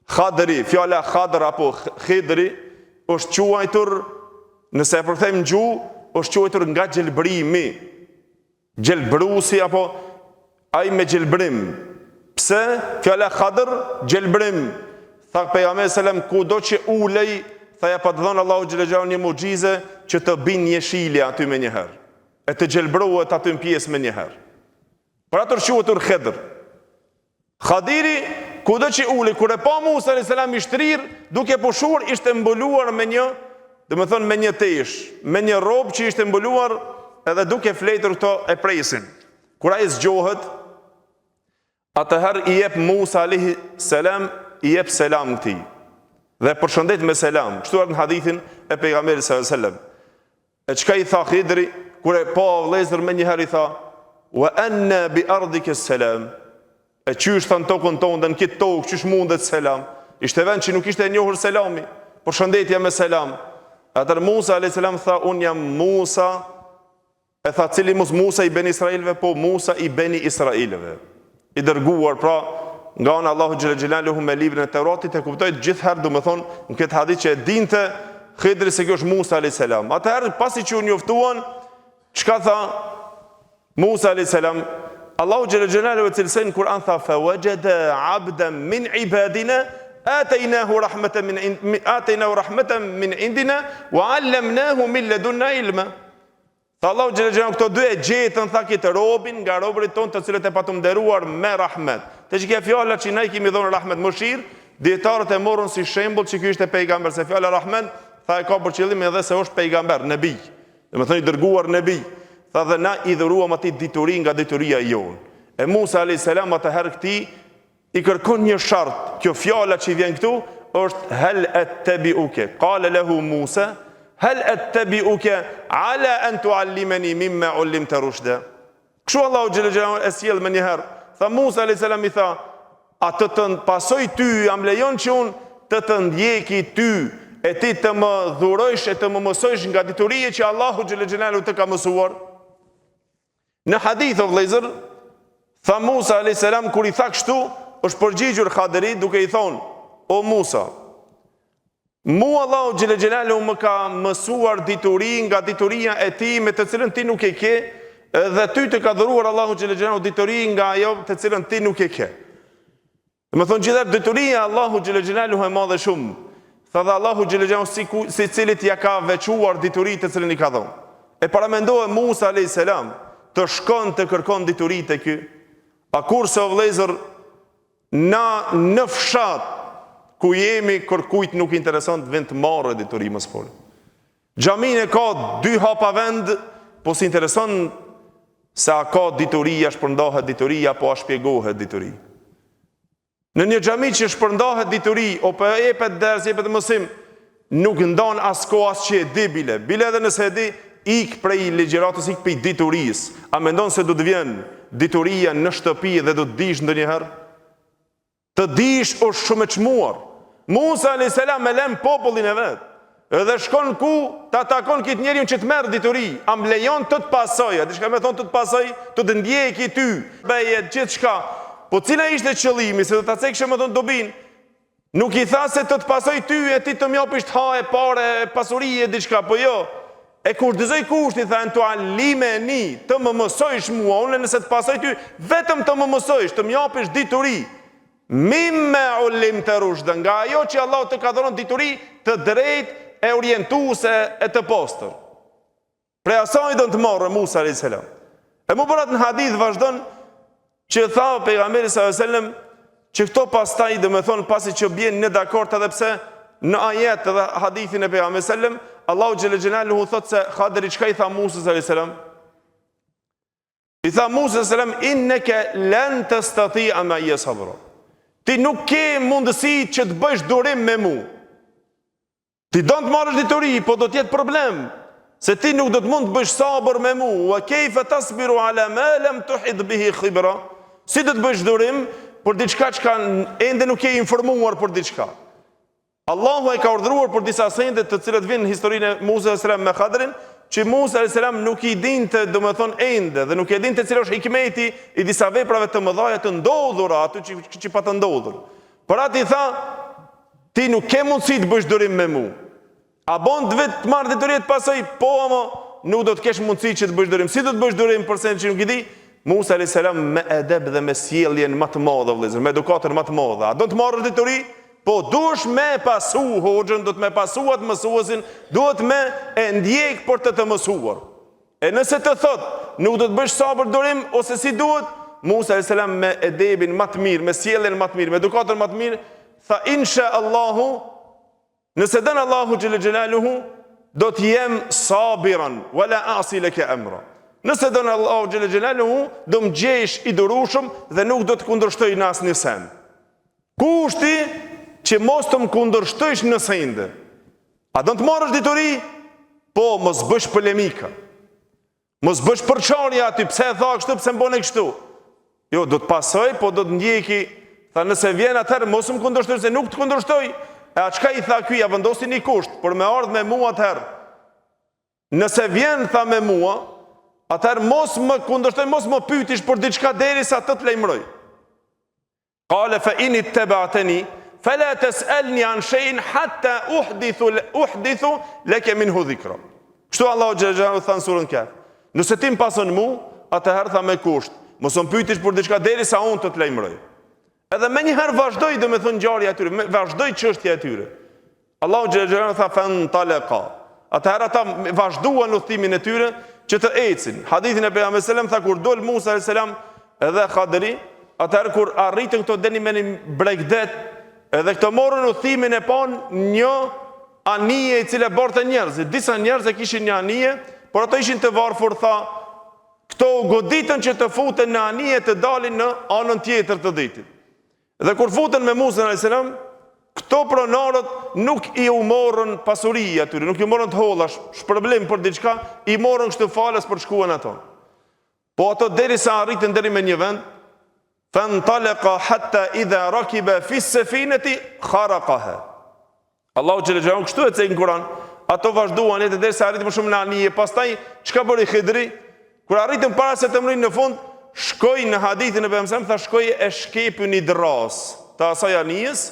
Khadri, fjala Khadr apo Khidri është quajtur, nëse e përkthejmë në gjuhë, është quajtur nga gjelbrimi. Gjelbrusi apo ai me gjelbrim. Pse? Fjala Khadr, gjelbrim. Tha pejgamberi sallallahu alajhi wasallam, kudo që ulej, tha ja pa të dhënë Allahu xhallahu një mucize që të binë jeshile aty me njëherë, e të gjelbrohet aty në pjesë me njëherë. Për atër quajtur Khidr. Khadiri, kudo që uli, kur e pa Musa alayhis salam I shtrir, duke pushur, ishte mbuluar me një, domethënë me një tesh, me një robë që ishte mbuluar, edhe duke fletur këto e presin. Kur ai zgjohet, atëherë I jep Musa alayhis salam, I jep selam këtij. Dhe përshëndet me selam. Kështu është në hadithin e pejgamberit sallallahu alajhi wasallam. E çka I tha Khidri, kur e pa vëllezër me njëherë I tha, wa anna bi ardika salam. E qysh than tokën tonë, në këtë tokë qysh mundet selam? Ishte vend që nuk ishte e njohur selami, përshëndetja me selam. Atër Musa alayhis salam tha, unë jam Musa, e tha cili Musa I beni Israilve, po Musa I beni Israilve. I dërguar, pra nga anë Allahu xhallahu me librin e Teuratit, e kuptoi gjithherë, domethënë në këtë hadith që e dinte Khidri se kjo është Musa alayhis salam. Atëherë pasi që u njoftuan, çka tha Musa alayhis salam? Allahu xhallahu te cilësen Kur'an tha fa wajada 'abdan min ibadina ataynahu rahmatan min indina wa 'allamnahu min ladunna ilma. Tha Allahu xhallahu këto dy e gjetën, tha këtë robin nga robërit tonë të cilët e patëm nderuar me rahmet. Te që kjo fjala që ne I kemi dhënë rahmet mëshirë, dietarët e morën si shembull që ky ishte pejgamber, se fjala rahmet tha e ka për qëllim edhe se është pejgamber, nebi. Domethënë I dërguar nebi. Tha dhe na I dhuruam atij dituri nga dituria jonë. E Musa alayhis salam atëherë këtij I kërkon një shart. Kjo fjala që I vjen këtu është hal attabi'uka. Qala lahu Musa hal attabi'uka ala an tu'allimani mimma 'allimta rushda. Kështu Allahu xhallahu e sjell më një herë. Tha Musa alayhis salam I tha, a të pasoj ty, am lejon që unë të ndjeki ty, e ti të më dhurojsh e të më mësojsh nga diturie që Allahu xhallahu të ka mësuar. Në hadith o vëllezër, tha Musa alayhis salam kur I tha kështu, është përgjigjur Khadri duke I thonë, o Musa, mu Allahu xhallahu më ka mësuar dituri nga dituria e ti me të cilën ti nuk e ke, dhe ty të ka dhuruar Allahu xhallahu dituri nga ajo të cilën ti nuk e ke. Më thonë gjithër dituria Allahu xhallahu e madhe shumë. Tha dhe Allahu xhallahu si cilit ja ka veçuar diturit të cilën I ka dhënë. E paramendohe Musa alayhis salam të shkon të kërkon diturit e ky. A kurse o vëllezër, na në fshat ku jemi kërkujt nuk intereson të vend të marrë diturim më spol. Xhamin e ka 2 hapa vend, po si intereson se a ka dituria, shpërndahet dituria, po a shpjegohet dituri. Në një xhami që shpërndahet dituri, o për jepet ders, jepet mësim, nuk ndan as ko as që e di bile. Bile edhe nëse e di, ik prej ligjëratës, ik prej dituris. A mendon se do të vjen dituria në shtëpi dhe do të dish ndonjëherë? Të dish është shumë e çmuar. Musa alayhis salam e lën popullin e vet. Edhe shkon ku ta takon këtë njeriu që të merr dituri, a më lejon të të pasoj, a diçka më thon të të pasoj, të të ndjeki ty, bëje gjithçka. Po cila ishte qëllimi, se do ta cekshë më thon dobin. Nuk i tha se të pasoj ty e ti të mjapish të haje, pare, pasurie, diçka, po jo. E kushtizoj kushti, tha në tualime e ni, të më mësojsh mua, unë nëse të pasoj ty, vetëm të më mësojsh, të mjapish dituri. Mime ulim të rushd, nga ajo që Allah të ka dhënë dituri të drejt e orientuese e të postër. Pre asaj do të morë Musa a.s. E mu bërat në hadith vazhdon që tha pejgamberi s.a.s. që këto pastaj dhe me thonë pasi që bjen në dakord edhe pse në ajet dhe hadithin e pejgamberi s.a.s. Allahu xhelle xhelaluhu thot se Khadri çka i tha Musa s.a.s. I tha Musa s.a.s. inneke lan tastati'a ma'iya sabra. Ti nuk ke mundësi që të bësh durim me mu. Ti do të marrësh dituri, po do të jetë problem. Se ti nuk do të mund të bësh sabër me mu. Wa kayfa tasbiru ala ma lam tuhid bihi khibra. Si do të bësh durim për diçka që ende nuk je informuar për diçka. Allahu e ka urdhëruar për disa sende të cilat vijnë në historinë e Musa a.s. me Khadrin, që Musa a.s. nuk i dinte, domethënë ende, dhe nuk e dinte cili është hikmeti i disa veprave të mëdha të ndodhura aty që pa të ndodhur. Por atë i tha, ti nuk ke mundësi të bësh durim me mu. A bon të vetë të marrë dituri të pasoj, po ama nuk do të kesh mundësi që të bësh durim. Si do të bësh durim për sen që nuk i di? Musa a.s. me edeb dhe me sjelljen më të madhe, vëllezër, me edukatër më të madhe. A do të marrësh dituri? Po duhesh me pasu hoxhën, do të me pasuat mësuesin, duhet me e ndjek për të mësuar. E nëse të thot, nuk do të bësh sabër durim, ose si duhet, Musa a.s. me edebin më të mirë, me sjelljen më të mirë, me edukatën më të mirë, tha insha Allahu, nëse dënë Allahu xhelle xhelaluhu, do të jem sabiran, wala asi leke emra. Nëse dënë Allahu xhelle xhelaluhu, do më gjesh i durushëm dhe nuk do të kundërshtoj në asnjë sen. Kushti që mos të më kundërshtojsh në sende. A do të marrësh dituri? Po, mos bësh polemika. Mos bësh përçarje aty, pse e tha kështu, pse më bën kështu. Jo, do të pasoj, po do të ndjeki, tha nëse vjen atëherë mos më kundërshtoj, se nuk të kundërshtoj. E a çka i tha ky, ja vendosi një kusht, por me ardh me mua atëherë. Nëse vjen tha me mua, atëherë mos më kundërshtoj, mos më pyetish për diçka derisa të të lajmëroj. Qale fa in ittaba'tani fala tas'alni an shay'in hatta uhdithu laka minhu dhikra. Kështu Allahu xhalla xhelalu than surën Kahf. Nëse ti më pason mu, atëherë tha me kusht, mos më pyetish për diçka derisa unë të lajmëroj. Edhe më njëherë vazhdoi domethënë ngjarja e tyre, vazhdoi çështja e tyre. Allahu xhalla xhelalu tha fan talaqa. Atëherë ata vazhduan udhtimin e tyre që të ecin. Hadithin e pejgamberit sallallahu alajhi wasallam tha kur dol Musa alayhis salam edhe Khadri, atëherë kur arritën këto deni me një bregdet, edhe këto morën udhimin e pan një anije i cile borte njerëzit. Disa njerëz e kishin një anije, por ato ishin të varfër, tha, këto goditën që të futen në anije të dalin në anën tjetër të ditit. Dhe kur futen me Musa alayhis salam, këto pronarët nuk i u morën pasuria atyre, nuk i morën të holla, shpërblim për diçka, i morën kështu falës për shkuan ato. Po ato derisa arritën deri me një vend, fantalaqa hatta idha rakiba fi as-safinati kharaqaha. Allahu xhelle xhelalu kështu e thënë në Kur'an, ato vazhduan edhe derisa arritën më shumë në anije, pastaj çka bëri Khidri? Kur arritën para se të mrinë në fund, shkoi në hadithin e pejgamberit, tha shkoi e shkepi një dras të asaj anijes,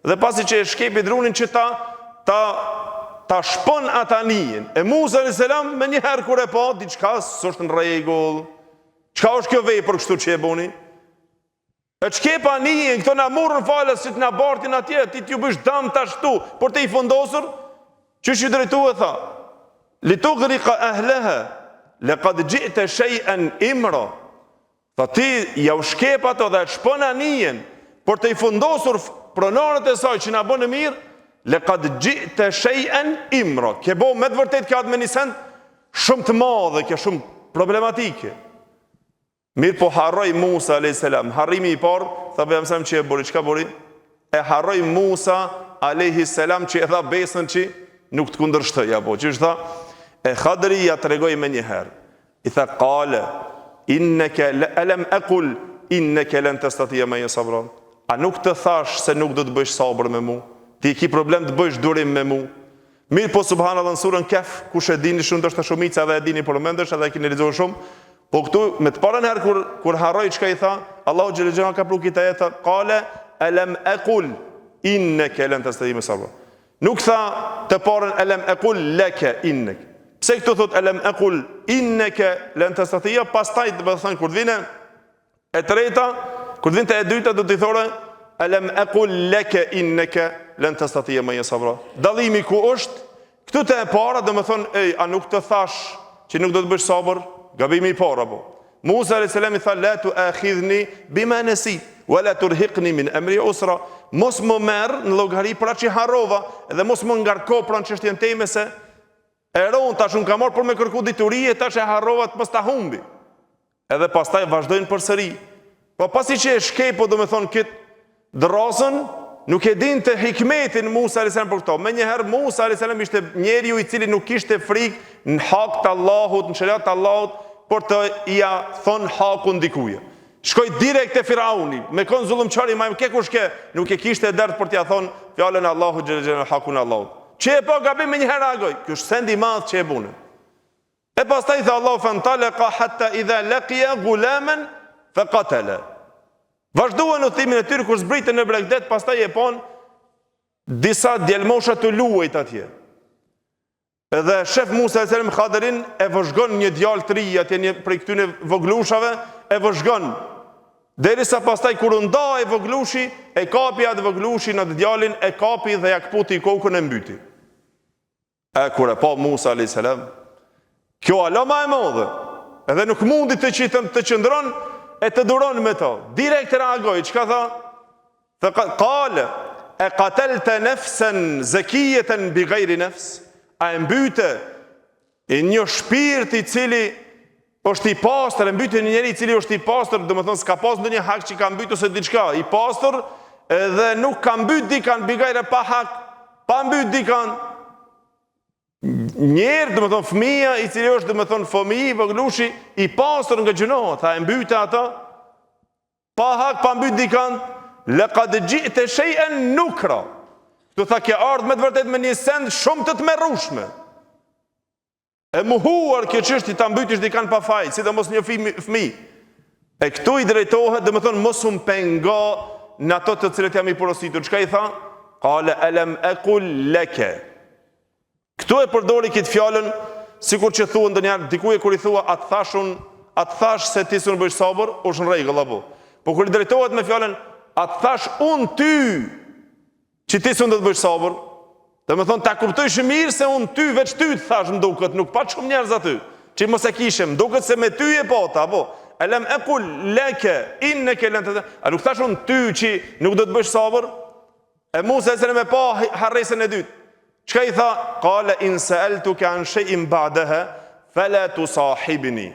dhe pasi që e shkepi drunin që ta shpon atë anijen. E Musa alayhis salam me një herë kur e pa, diçka s'është në rregull. Çka është kjo vepër kështu që e bëni? E shkepa anijen, këto na morën falës që të na bartin atje, ti t'ju bësh dëm tashtu, por te i fundosur, që që drejtua tha, li tughriqa ahlaha, laqad ji'ta shay'an imra. Tha ti ja u shkep ato dhe e shpon anijen, por te i fundosur pronarët e saj që na bënë mirë, laqad ji'ta shay'an imra. Ke bo me të vërtet ka me një send shumë të madhe, kjo shumë problematike. Mirë po harroj Musa a.s. Harrimi i parë, tha pejgamberi që e bëri, çka bëri? E harroj Musa a.s. që e dha besën që nuk të kundërshtoj apo. Që është tha, e Khadri ja tregoi më një herë. I tha qale innaka alam aqul innaka lan tastati'a ma sabra. A nuk të thash se nuk do të bësh sabër me mu? Ti ki problem të bësh durim me mu? Mirë po subhanallahu në surën Kehf, kush e dini shumë ndoshta shumica edhe e dini por mendesh edhe e keni lexuar shumë, po këtu me të parën herë kur harroi çka i tha, Allahu xhelel xhelal ka pru këtë ajet, qala alam aqul innaka lan tastaqim sabra. Nuk tha të parën alam aqul laka innak. Pse këtu thot alam aqul innaka lan tastaqim, pastaj do të thënë kur vjen e treta, kur vjen e dyta do t'i thore alam aqul laka innaka lan tastaqim ma sabra. Dallimi ku është? Këtu te e para do të thonë a nuk të thash që nuk do të bësh sabër? Gabimi i parë apo. Musa alayhis salam i tha la tu'akhidhni bima nasit wala turhiqni min amri usra. Mos më merr në llogari për atë që harrova dhe mos më ngarko pranë çështjen time se e ron tash un kam marr për me kërku diturie tash e harrova të mos ta humbi. Edhe pastaj vazhdojnë përsëri. Po pasi që e shkepo domethën kët drosën, nuk e dinte hikmetin Musa alayhis salam për këto. Menjëherë Musa alayhis salam ishte njeriu i cili nuk kishte frikë në hak të Allahut, në shariat të Allahut, por të ja thon hakun dikuje. Shkoi direkt te Firauni, me kon zullumçari më ke kush ke, nuk e kishte dert për t'ia thon fjalën e Allahut xhelel xhelal hakun e Allahut. Çe po gabim me një herë agoj, ky është sendi i madh që e bune. E pastaj tha Allahu fantalaqa hatta idha laqiya gulaman faqatala. Vazhduan udhimin e tyre kur zbritën në bregdet, pastaj e pon disa djelmosha të luajt atje. Edhe shef Musa alayhis salam Khadirin e vëzhgon një djalë të ri atje një prej këtyre voglushave, e vëzhgon. Derisa pastaj kur u nda e voglushi, e kapi atë voglushin atë djalin, e kapi dhe ja kputi kokën e mbyti. E kur e pa Musa alayhis salam, kjo ala më e madhe. Edhe nuk mundi të qëndron e të duron me to. Direkt reagoi, çka tha? Qala e qatalta nafsan zakiyatan bighayri nafs. A e mbyte një shpirt i cili është i pastër, e mbyte një njeri i cili është i pastër, domethënë s'ka pas ndonjë hak që ka mbytur ose diçka, i pastër edhe nuk ka mbyt dikan bighayri pa hak, pa mbyt dikan. Njerë, domethënë fëmia i cili është domethënë fëmijë voglushi i pastër nga gjunohet, a e mbyte ata pa hak, pa mbyt dikan, laqad ji'ta shay'an nukra. Do tha ke ardhë me të vërtet me një send shumë të tmerrushme. E muhuar kjo çështje ta mbytish dikan pa faj, sidomos një fëmijë. E këtu i drejtohet, domethënë mos u pengo në ato të cilët jam i porositur. Çka i tha? Qala alam aqul laka. Këtu e përdori këtë fjalën, sikur që thuan ndonjëherë dikuje kur i thua atë thash se ti s'u bësh sabër, është në rregull apo. Po kur i drejtohet me fjalën atë thash unë ty që ti s'u do të bësh sabër, domethënë ta kuptoj shumë mirë se unë ty veç ty të thash më duket, nuk pa shumë njerëz aty. Që mos e kishim, duket se me ty e pata apo. Alam aqul laka innaka lan tata. A nuk thash unë ty që nuk do të bësh sabër? E Musa se me pa harresën e dytë. Çka i tha? Qala in sa'altuka an shay'in ba'daha fala tusahibni.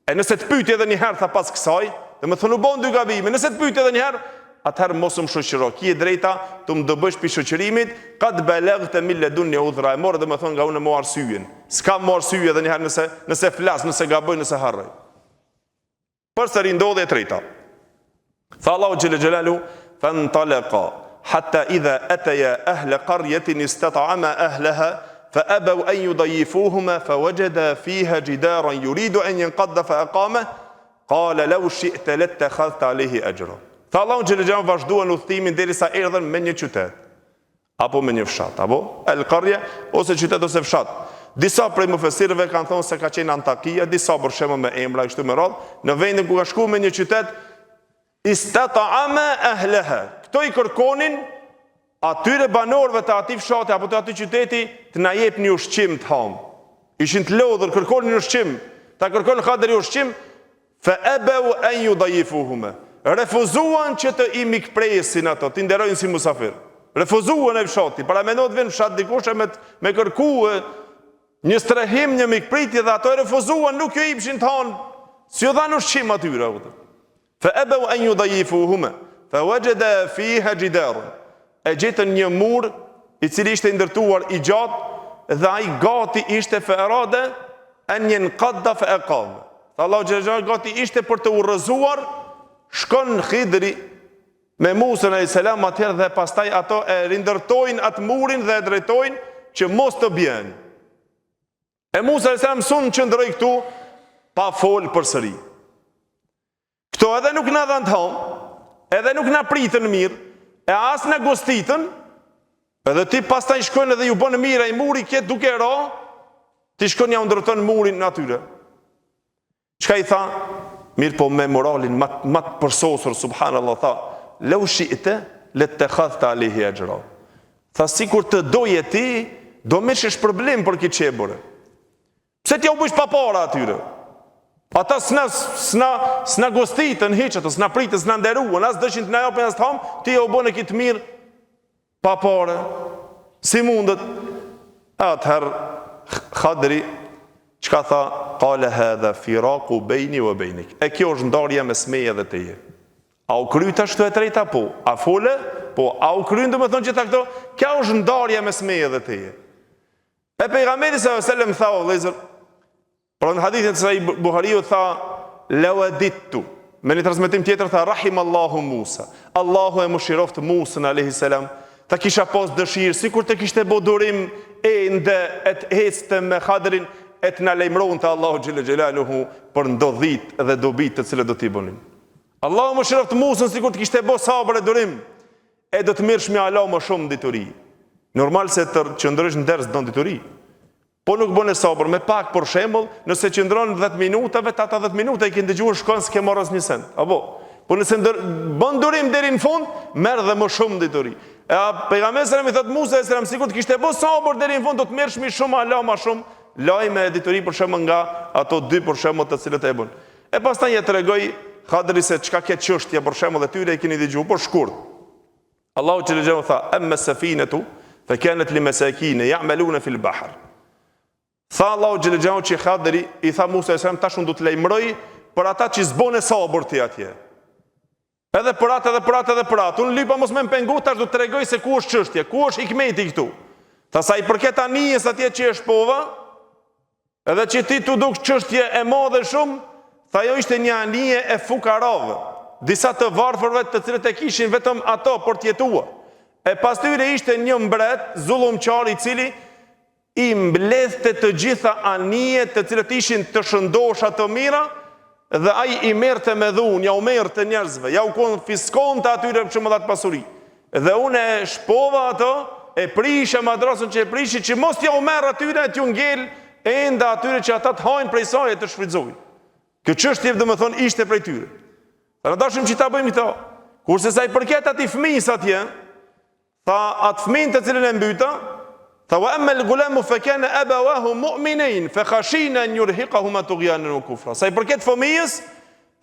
E nëse të pyet edhe një herë tha pas kësaj, domethënë u bën dy gabime. Nëse të pyet edhe një herë, atëherë mos më shoqëro. Ki e drejta të më dëbësh pi shoqërimit, qad balaghta min ladunni udhra. E morë domethënë nga unë më arsyeën. S'ka më arsye edhe një herë nëse flas, nëse gaboj, nëse harroj. Përsëri ndodhi e treta. Tha Allahu xhelel xhelalu fantalaqa hatta idha ataya ahla qaryatin istat'ama ahlaha فأبوا أن يضيفوهما فوجدا فيها جدارا يريد أن ينقض فأقامه قال لو شئت لاتخذت عليه أجرا. Tha Allahu xhelel xhelalu vazhduan udhtimin derisa erdhën me një qytet apo me një fshat, apo al-qarya ose qytet ose fshat. Disa prej mufesirëve kanë thënë se ka qenë Antakia, disa për shembull me emra kështu me radhë, në vendin ku ka shkuar me një qytet istat'ama ahlaha. Kto i kërkonin atyre banorëve të atij fshati apo të atij qyteti të na jep një ushqim të ham. Ishin të lodhur, kërkonin një ushqim. Ta kërkon Khadri ushqim, fa abaw an yudayifuhuma. Refuzuan që të i mikpresin ato, të nderojnë si musafir. Refuzuan e fshati. Para mendon të vjen fshat dikush me kërkuë një strehim, një mikpritje dhe ato e refuzuan, nuk ju jepshin të hanë, si u dhanë ushqim atyre. Fa abaw an yudayifuhuma. Fa wajada fiha jidaran. E gjetën një mur i cili ishte ndërtuar i gjatë dhe ai gati ishte fa arada an yanqadda fa aqama. Allahu xhallahu gati ishte për të urrëzuar. Shkon Khidri me Musa alayhis salam atëherë dhe pastaj ato e rindërtojnë atë murin dhe e drejtojnë që mos të bjen. E Musa a.s. mëson qëndroi këtu pa fol përsëri. Këto edhe nuk na dhan të hom, edhe nuk na pritën mirë, e as na gostitën, edhe ti pastaj shkojnë edhe ju bën mirë ai muri këtë duke ra, ti shkon ja ndërton murin natyre. Çka i tha? Mirë po me moralin mat përsosur, subhanallahu, tha, "Lau shi'ta lattakhadhta alayhi ajra." Tha, sikur të doje ti, do merresh problem për këtë çebore. Pse ti u bësh pa para atyre? Ata s'na gostitën hiç, ata s'na pritën, s'na nderuan, as dëshin të na japin as të ham, ti u bën këtë mirë pa parë. Si mundet? Atëherë Khadri çka tha? Qala hadha firaqu baini wa bainik. E kjo është ndarja mes meje dhe teje. A u kryta ashtu e treta po? A fole? Po, a u kryen domethënë gjitha këto? Kjo është ndarja mes meje dhe teje. E pejgamberi sallallahu alajhi wasallam tha, vëllezër, pra në hadithin të Sahih Buhariu tha, "Lawadittu." Me një transmetim tjetër tha, "Rahimallahu Musa." Allahu e mëshiroft Musën alayhi salam. Ta kisha pas dëshirë, sikur të kishte bo durim ende e të hecte me Khadrin, e të na lejmëron të Allahu xhelle xhelaluhu për ndodhit dhe dobit të cilët do t'i bënin. Allahu mëshiroft Musën sikur të kishte bo sabër e durim, e do të mirësh me Allah më shumë dituri. Normal se të qëndrosh në ders don dituri. Po nuk bën e sabër me pak, për shembull, nëse qëndron 10 minutave, ata 10 minuta i ke dëgjuar shkon s'ke marrë asnjë sent. Apo, po nëse bën durim deri në fund, merr dhe më shumë dituri. Pejgamberi sallallahu alajhi wasallam i thot Musa sallam, sikur të kishte bë sabër deri në fund, do të merresh më shumë Allah më shumë, lajme e dituri për shembull nga ato dy për shembull të cilët e bën. E pastaj ja tregoi Khadri se çka ke çështje për shembull e tyre i keni dëgjuar, por shkurt. Allahu xhelle xhelalu tha, "Amma safinatu fa kanat limasakin ya'maluna fil bahr." Tha Allahu xhelle xhelalu që Khadri i tha Musa sallam, "Tash unë do të lajmëroj për ata që s'bën e sabër ti atje. Edhe për atë edhe për atë edhe për atë. Unë lipa mos më pengu, tash do të tregoj se ku është çështja, ku është hikmeti këtu." Tha sa i përket anijes atje që e shpova, edhe që ti tu duk çështje e madhe shumë, tha jo ishte një anije e fukarave, disa të varfërve të cilët e kishin vetëm ato për të jetuar. E pas tyre ishte një mbret, zullumçar i cili i mbledhte të gjitha anijet të cilët ishin të shëndosha të mira, dhe ai i merrte me dhunë, ja u merrte njerëzve, ja u konfiskonte atyre për shembull atë pasuri. Dhe unë e shpova ato, e prisha madrasën që e prishi, që mos ja u merr atyre, t'ju ngel enda atyre që ata të hajnë prej saj e të shfrytëzojnë. Kjo çështje domethënë ishte prej tyre. Ne dashim që ta bëjmë këto. Kurse sa i përket atij fëmijës atje, tha atë fëmijën të cilën e mbyta, tha wa amma al-gulamu fa kana abawahu mu'minin fa khashina an yurhiqahuma tughyanan wa kufra. Sa i përket fëmijës,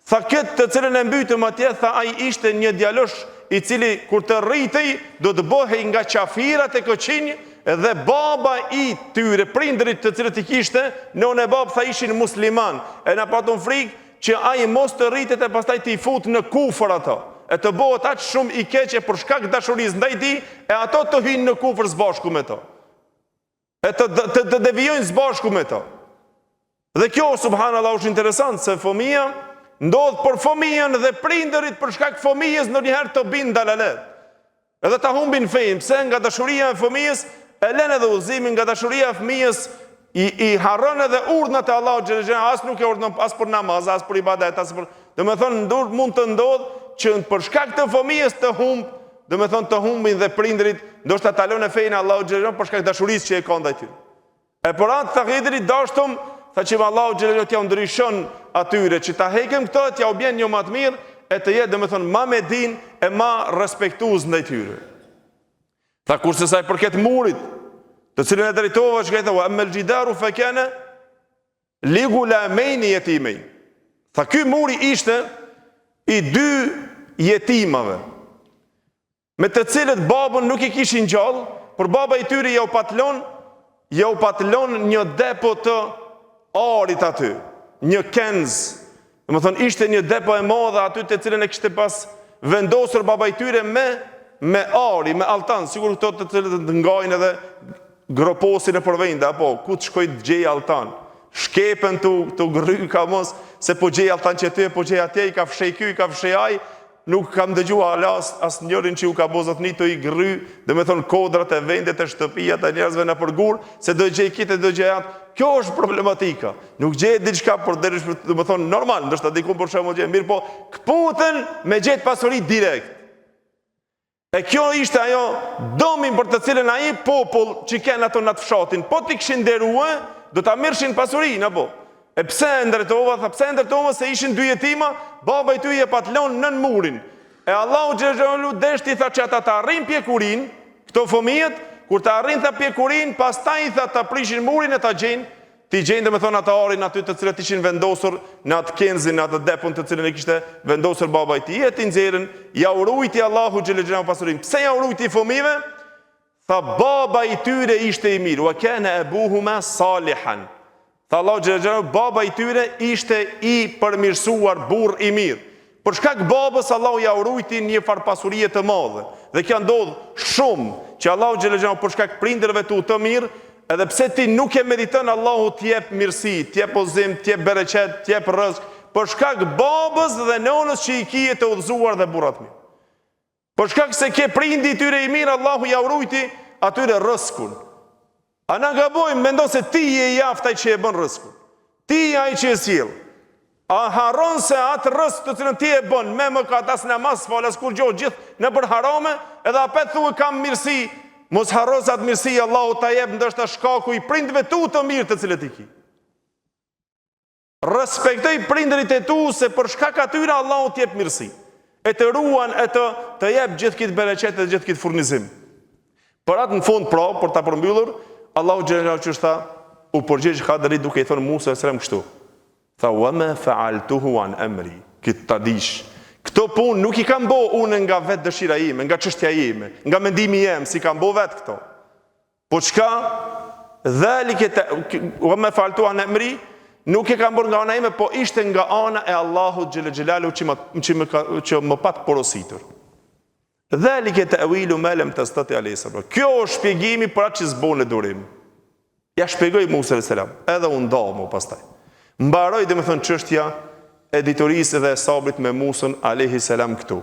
tha këtë të cilën e mbytëm atje, tha ai ishte një djalosh i cili kur të rritej do të bëhej nga qafirat e këqinj, dhe baba i tyre, prindrit të cilët i kishte, nënë e babë tha ishin musliman, e na patun frikë që ai mos të rritet e pastaj të i fut në kufër ato, e të bëhet aq shumë i keqe për shkak dashurisë ndaj tij, e ato të hyjnë në kufër së bashku me to, e të devijojnë së bashku me to. Dhe kjo subhanallahu është interesant, se fëmia ndodh për fëmijën dhe prindërit për shkak fëmijës ndonjëherë të binë dalalet, edhe ta humbin fenë. Pse? Nga dashuria e fëmijës e lënë edhe udhëzimin, nga dashuria e fëmijës i harron edhe urdhnat e Allahu xhelle xhelalu, as nuk e urdhnon as për namaz, as për ibadet, as për, domethënë mund të ndodh që për shkak të fëmijës të humb, domethënë të humbin dhe prindrit, ndoshta ta lënë fenë Allahu xhelle xhelalu për shkak të dashurisë që e kanë ndaj tyre. E por atë Khadri dashtum, tha që Allahu xhelle xhelalu t'ia ndryshon atyre që ta heqëm këto, t'ia u bën një më të mirë, e të jetë domethënë më me din e më respektues ndaj tyre. Tha kurse sa i përket murit, të cilën e drejtova, që ka i tha, wa amma al-jidaru fa kana li ghulamayn yatimayn. Tha ky muri ishte i dy jetimave, me të cilët babën nuk i kishin gjallë, por baba i tyre ja u patlon një depo të arit aty, një kenz. Domethënë ishte një depo e madhe aty të cilën e kishte pas vendosur baba i tyre me ari, me altan, sigur këto të cilët të ngajnë edhe groposin e përvende, apo ku të shkoj të gjej altan, shkepen të gry ka mos, se po gjej altan që ty, po gjej atje, i ka fshej ky, i ka fshej aj, nuk kam dëgjuar as njërin që u ka bozotni të i gry, dhe me thonë kodrat e vendet e shtëpia të njerëzve në përgur, se do gjej kitë do gjej atë. Kjo është problematika. Nuk gjej diçka për derish, dhe me thonë normal, ndoshta diku për shembull gjej mirë, po kputen me gjet pasuri direkt. E kjo ishte ajo domin për të cilën ai popull që kanë ato në atë fshatin, po ti kishin nderue, do ta merrshin pasurinë apo. E pse e ndërtova? Tha pse e ndërtova se ishin dy jetima, baba i tyre e patlon nën murin. E Allahu xhallahu deshti tha që ata ta arrin pjekurin, këto fëmijët, kur ta arrin tha pjekurin, pastaj tha ta prishin murin e ta gjejnë. Ti gjejnë me thonë ata arin aty të cilët ishin vendosur në atë kenzin, në atë depun të cilën e kishte vendosur baba i tij, e ti nxjerrën, ja urujti Allahu xhallahu pasurinë. Pse ja urujti fëmijëve? Tha baba i tyre ishte i mirë, wa kana abuhuma salihan. Tha Allahu xhallahu baba i tyre ishte i përmirësuar, burr i mirë. Për shkak babës Allahu ja urujti një farpasurie të madhe. Dhe kjo ndodh shumë që Allahu xhallahu për shkak prindërve të mirë, edhe pse ti nuk e meriton, Allahu t'jep mirësi, t'jep pozim, t'jep bereqet, t'jep rrezik, për shkak babës dhe nonës që i kije të udhëzuar dhe burrat mirë. Për shkak se ke prindi i tyre i mirë, Allahu ja urujti atyre rrezikun. A na gabojmë, mendon se ti je i aftaj që e bën rrezikun. Ti je ai që e sjell. A harron se atë rrezik të cilën ti e bën me mëkat as namaz, falas kur gjë gjithë në për harame, edhe apet thuaj kam mirësi. Mos harros atë mirësi, Allahu ta jep ndoshta shkaku i prindve tu të mirë të cilët i ki. Respektoj prindërit e tu, se për shkak atyre Allahu t'jep mirësi. E të ruan, e të jep gjithë kitë bereqet e gjithë kitë furnizim. Për atë në fund pra, për ta përmbyllur, Allahu xhallahu që tha, u përgjigj Hadri duke i thonë Musa selam kështu. Tha wa ma fa'altuhu an amri, këtë ta dish. Këto punë nuk i kam bo unë nga vetë dëshira ime, nga çështja ime, nga mendimi jem, si kam bo vetë këto. Po çka? Wa ma fa'altuhu an amri, nuk e kam bërë nga ana ime, po ishte nga ana e Allahut xhallahu që më pat porositur. Dhalike ta'wilu ma lam tastati alayhi sabr. Kjo është shpjegimi për atë që s'bon në durim. Ja shpjegoi Musa alayhis salam, edhe u ndamu pastaj. Mbaroi domethënë çështja e diturisë dhe e sabrit me Musën alayhis salam këtu.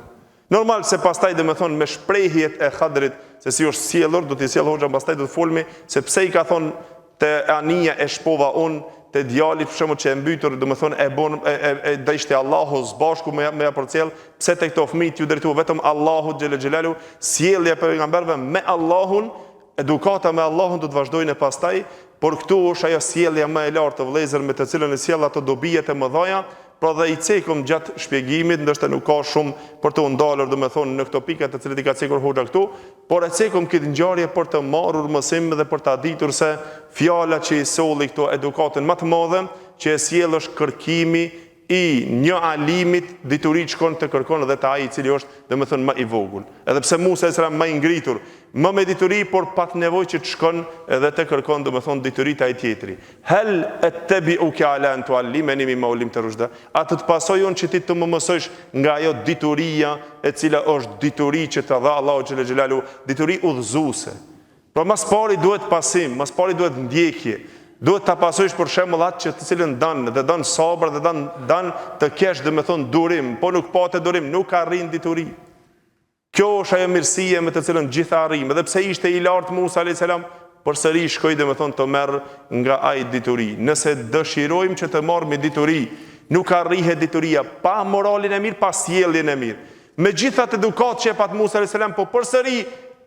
Normal se pastaj domethënë me shprehjet e Hadrit se si është sjellur, do t'i sjell hoxha pastaj do të folmi se pse i ka thonë te anija e shpova unë, te djalit për shembull që e mbytur, domethënë e dashte Allahu bashku me ja përcjell, pse te këto fëmijë ju drejtuo vetëm Allahu xhelalu, sjellja e pejgamberëve me Allahun, edukata me Allahun do të vazhdojnë pastaj, por këtu është ajo sjellja më e lartë të vëllezër me të cilën e sjell ato dobijet e mëdha. Pra dhe i cekëm gjatë shpjegimit, ndështë nuk ka shumë për të ndalur, domethënë në këto pika të cilët i ka cekur hoxha këtu, por e cekëm këtë ngjarje për të marrur mësim dhe për ta ditur se fjala që i solli këto edukatën më të madhe, që e sjell është kërkimi i një alimit, dituri shkon të kërkon edhe të ai i cili është domethënë më i vogël. Edhe pse Musa era më i ngritur, më me dituri, por pat nevojë që të shkon edhe të kërkon domethënë dituri të ai tjetri. Hal attabi'uka ala an tu'allimani mimma ullimta rushda. Atë të pasoj unë që ti të më mësosh nga ajo dituria e cila është dituri që të dha Allahu xhelalu, dituri udhëzuese. Por mas pari duhet pasim, mas pari duhet ndjekje. Duhet ta pasojsh për shembull atë që të cilën don sabër dhe don të kesh domethënë durim, po nuk patë durim, nuk arrin dituri. Kjo është ajo mirësia me të cilën gjithë arrim, edhe pse ishte i lartë Musa alayhis salam, përsëri shkoi domethënë të merr nga ai dituri. Nëse dëshirojmë që të marrim dituri, nuk arrihet dituria pa moralin e mirë, pa sjelljen e mirë. Megjithatë edukat që e pat Musa alayhis salam, po përsëri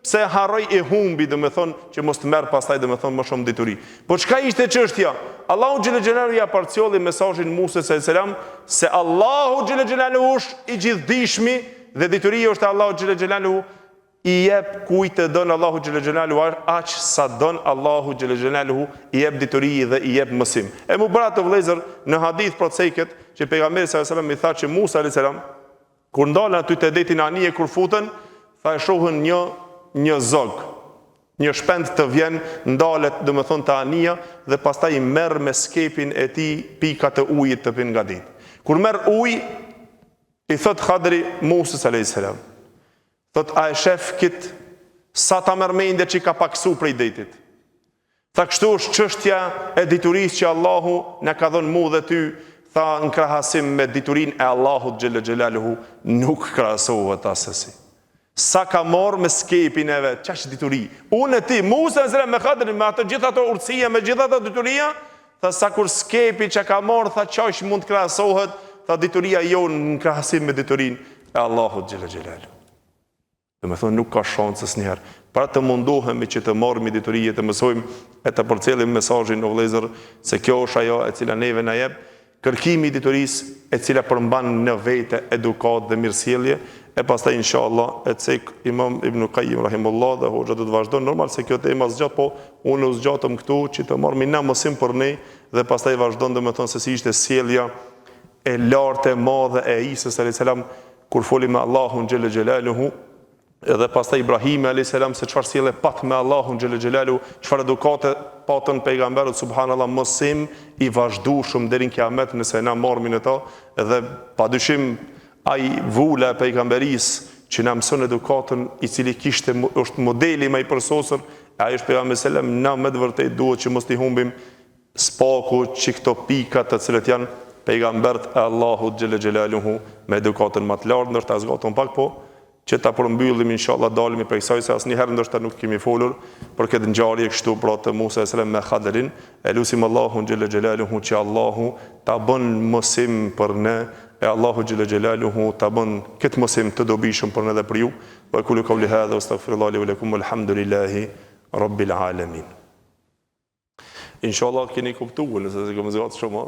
pse harroi e humbi domethënë që mos të merr pastaj domethënë më shumë dituri. Po çka ishte çështja? Allahu xhelalu ja parciolli mesazhin Musës alayhis salam se Allahu xhelalu është i gjithdijshmi dhe dituria është Allahu xhelalu i jep kujt të don Allahu xhelalu aq sa don Allahu xhelalu i jep dituri dhe i jep mësim. E mu bëra të vëllezër në hadith proceket që pejgamberi sallallahu alajhi wasallam i tha që Musa alayhis salam kur ndalën aty te deti Anije kur futen, tha e shohën një zog, një shpend të vjen, ndalet domethënë te Anija dhe pastaj merr me skepin e tij pika të ujit të pin nga ditë. Kur merr ujë, i thot Hadri Musës alayhis salam, thot a e shef kit sa ta merr mendje që ka paksu prej detit. Tha kështu është çështja e diturisë që Allahu na ka dhënë mua dhe ty. tha në krahasim me diturinë e Allahut xhelle xhelaluhu nuk krahasohet asesi. Sa ka marrë me skepin e vet, çash dituri. Unë e ti, Musa me Khadrin, me ato gjithë ato urtësia, me gjithë ato dituria, tha sa kur skepi që ka marrë, tha çash mund të krahasohet, tha dituria jonë në krahasim me diturinë e Allahut xhelle xhelaluhu. Dhe me thonë nuk ka shansë asnjëherë. Para të mundohemi që të marrim diturije, të mësojmë e të përcjellim mesazhin o vëllezër se kjo është ajo e cila neve na jep kërkimi i diturisë e cila përmban në vete edukat dhe mirësjellje, e pastaj inshallah e cek Imam Ibn Qayyim rahimullah dhe hoxha do të vazhdon normal se kjo tema zgjat, po unë u zgjatëm këtu që të marrim na mësim për ne dhe pastaj vazhdon domethënë se si ishte sjellja e lartë e madhe e Isës alayhis salam kur foli me Allahun xhelle xhelaluhu. Edhe pastaj Ibrahimi a.s. se çfarë sjellje pat me Allahun xhelle xhelalu, çfarë edukate patën pejgamberët subhanallahu mësim i vazhdueshëm deri në kiamet nëse na marrim në to, edhe padyshim ai vula e pejgamberisë që na mëson edukatën i cili kishte është modeli më i përsosur, ai është pejgamberi selam, na me të vërtetë duhet që mos i humbim spaku që këto pika të cilët janë pejgamberët e Allahut xhelle xhelaluhu me edukatën më të lartë, ndërsa zgjaton pak po që ta përmbyllim inshallah dalemi prej kësaj se asnjëherë ndoshta nuk kemi folur për këtë ngjarje kështu pra të Musa selam me Khadrin. Elusim Allahun xhelle xhelaluhu që Allahu ta bën mësim për ne, e Allahu xhelle xhelaluhu ta bën këtë mësim të dobishëm për ne dhe për ju. Wa kullu qawli hadha wastaghfirullahi li wa lakum walhamdulillahi rabbil alamin. Inshallah keni kuptuar nëse kemi zgjatur shumë.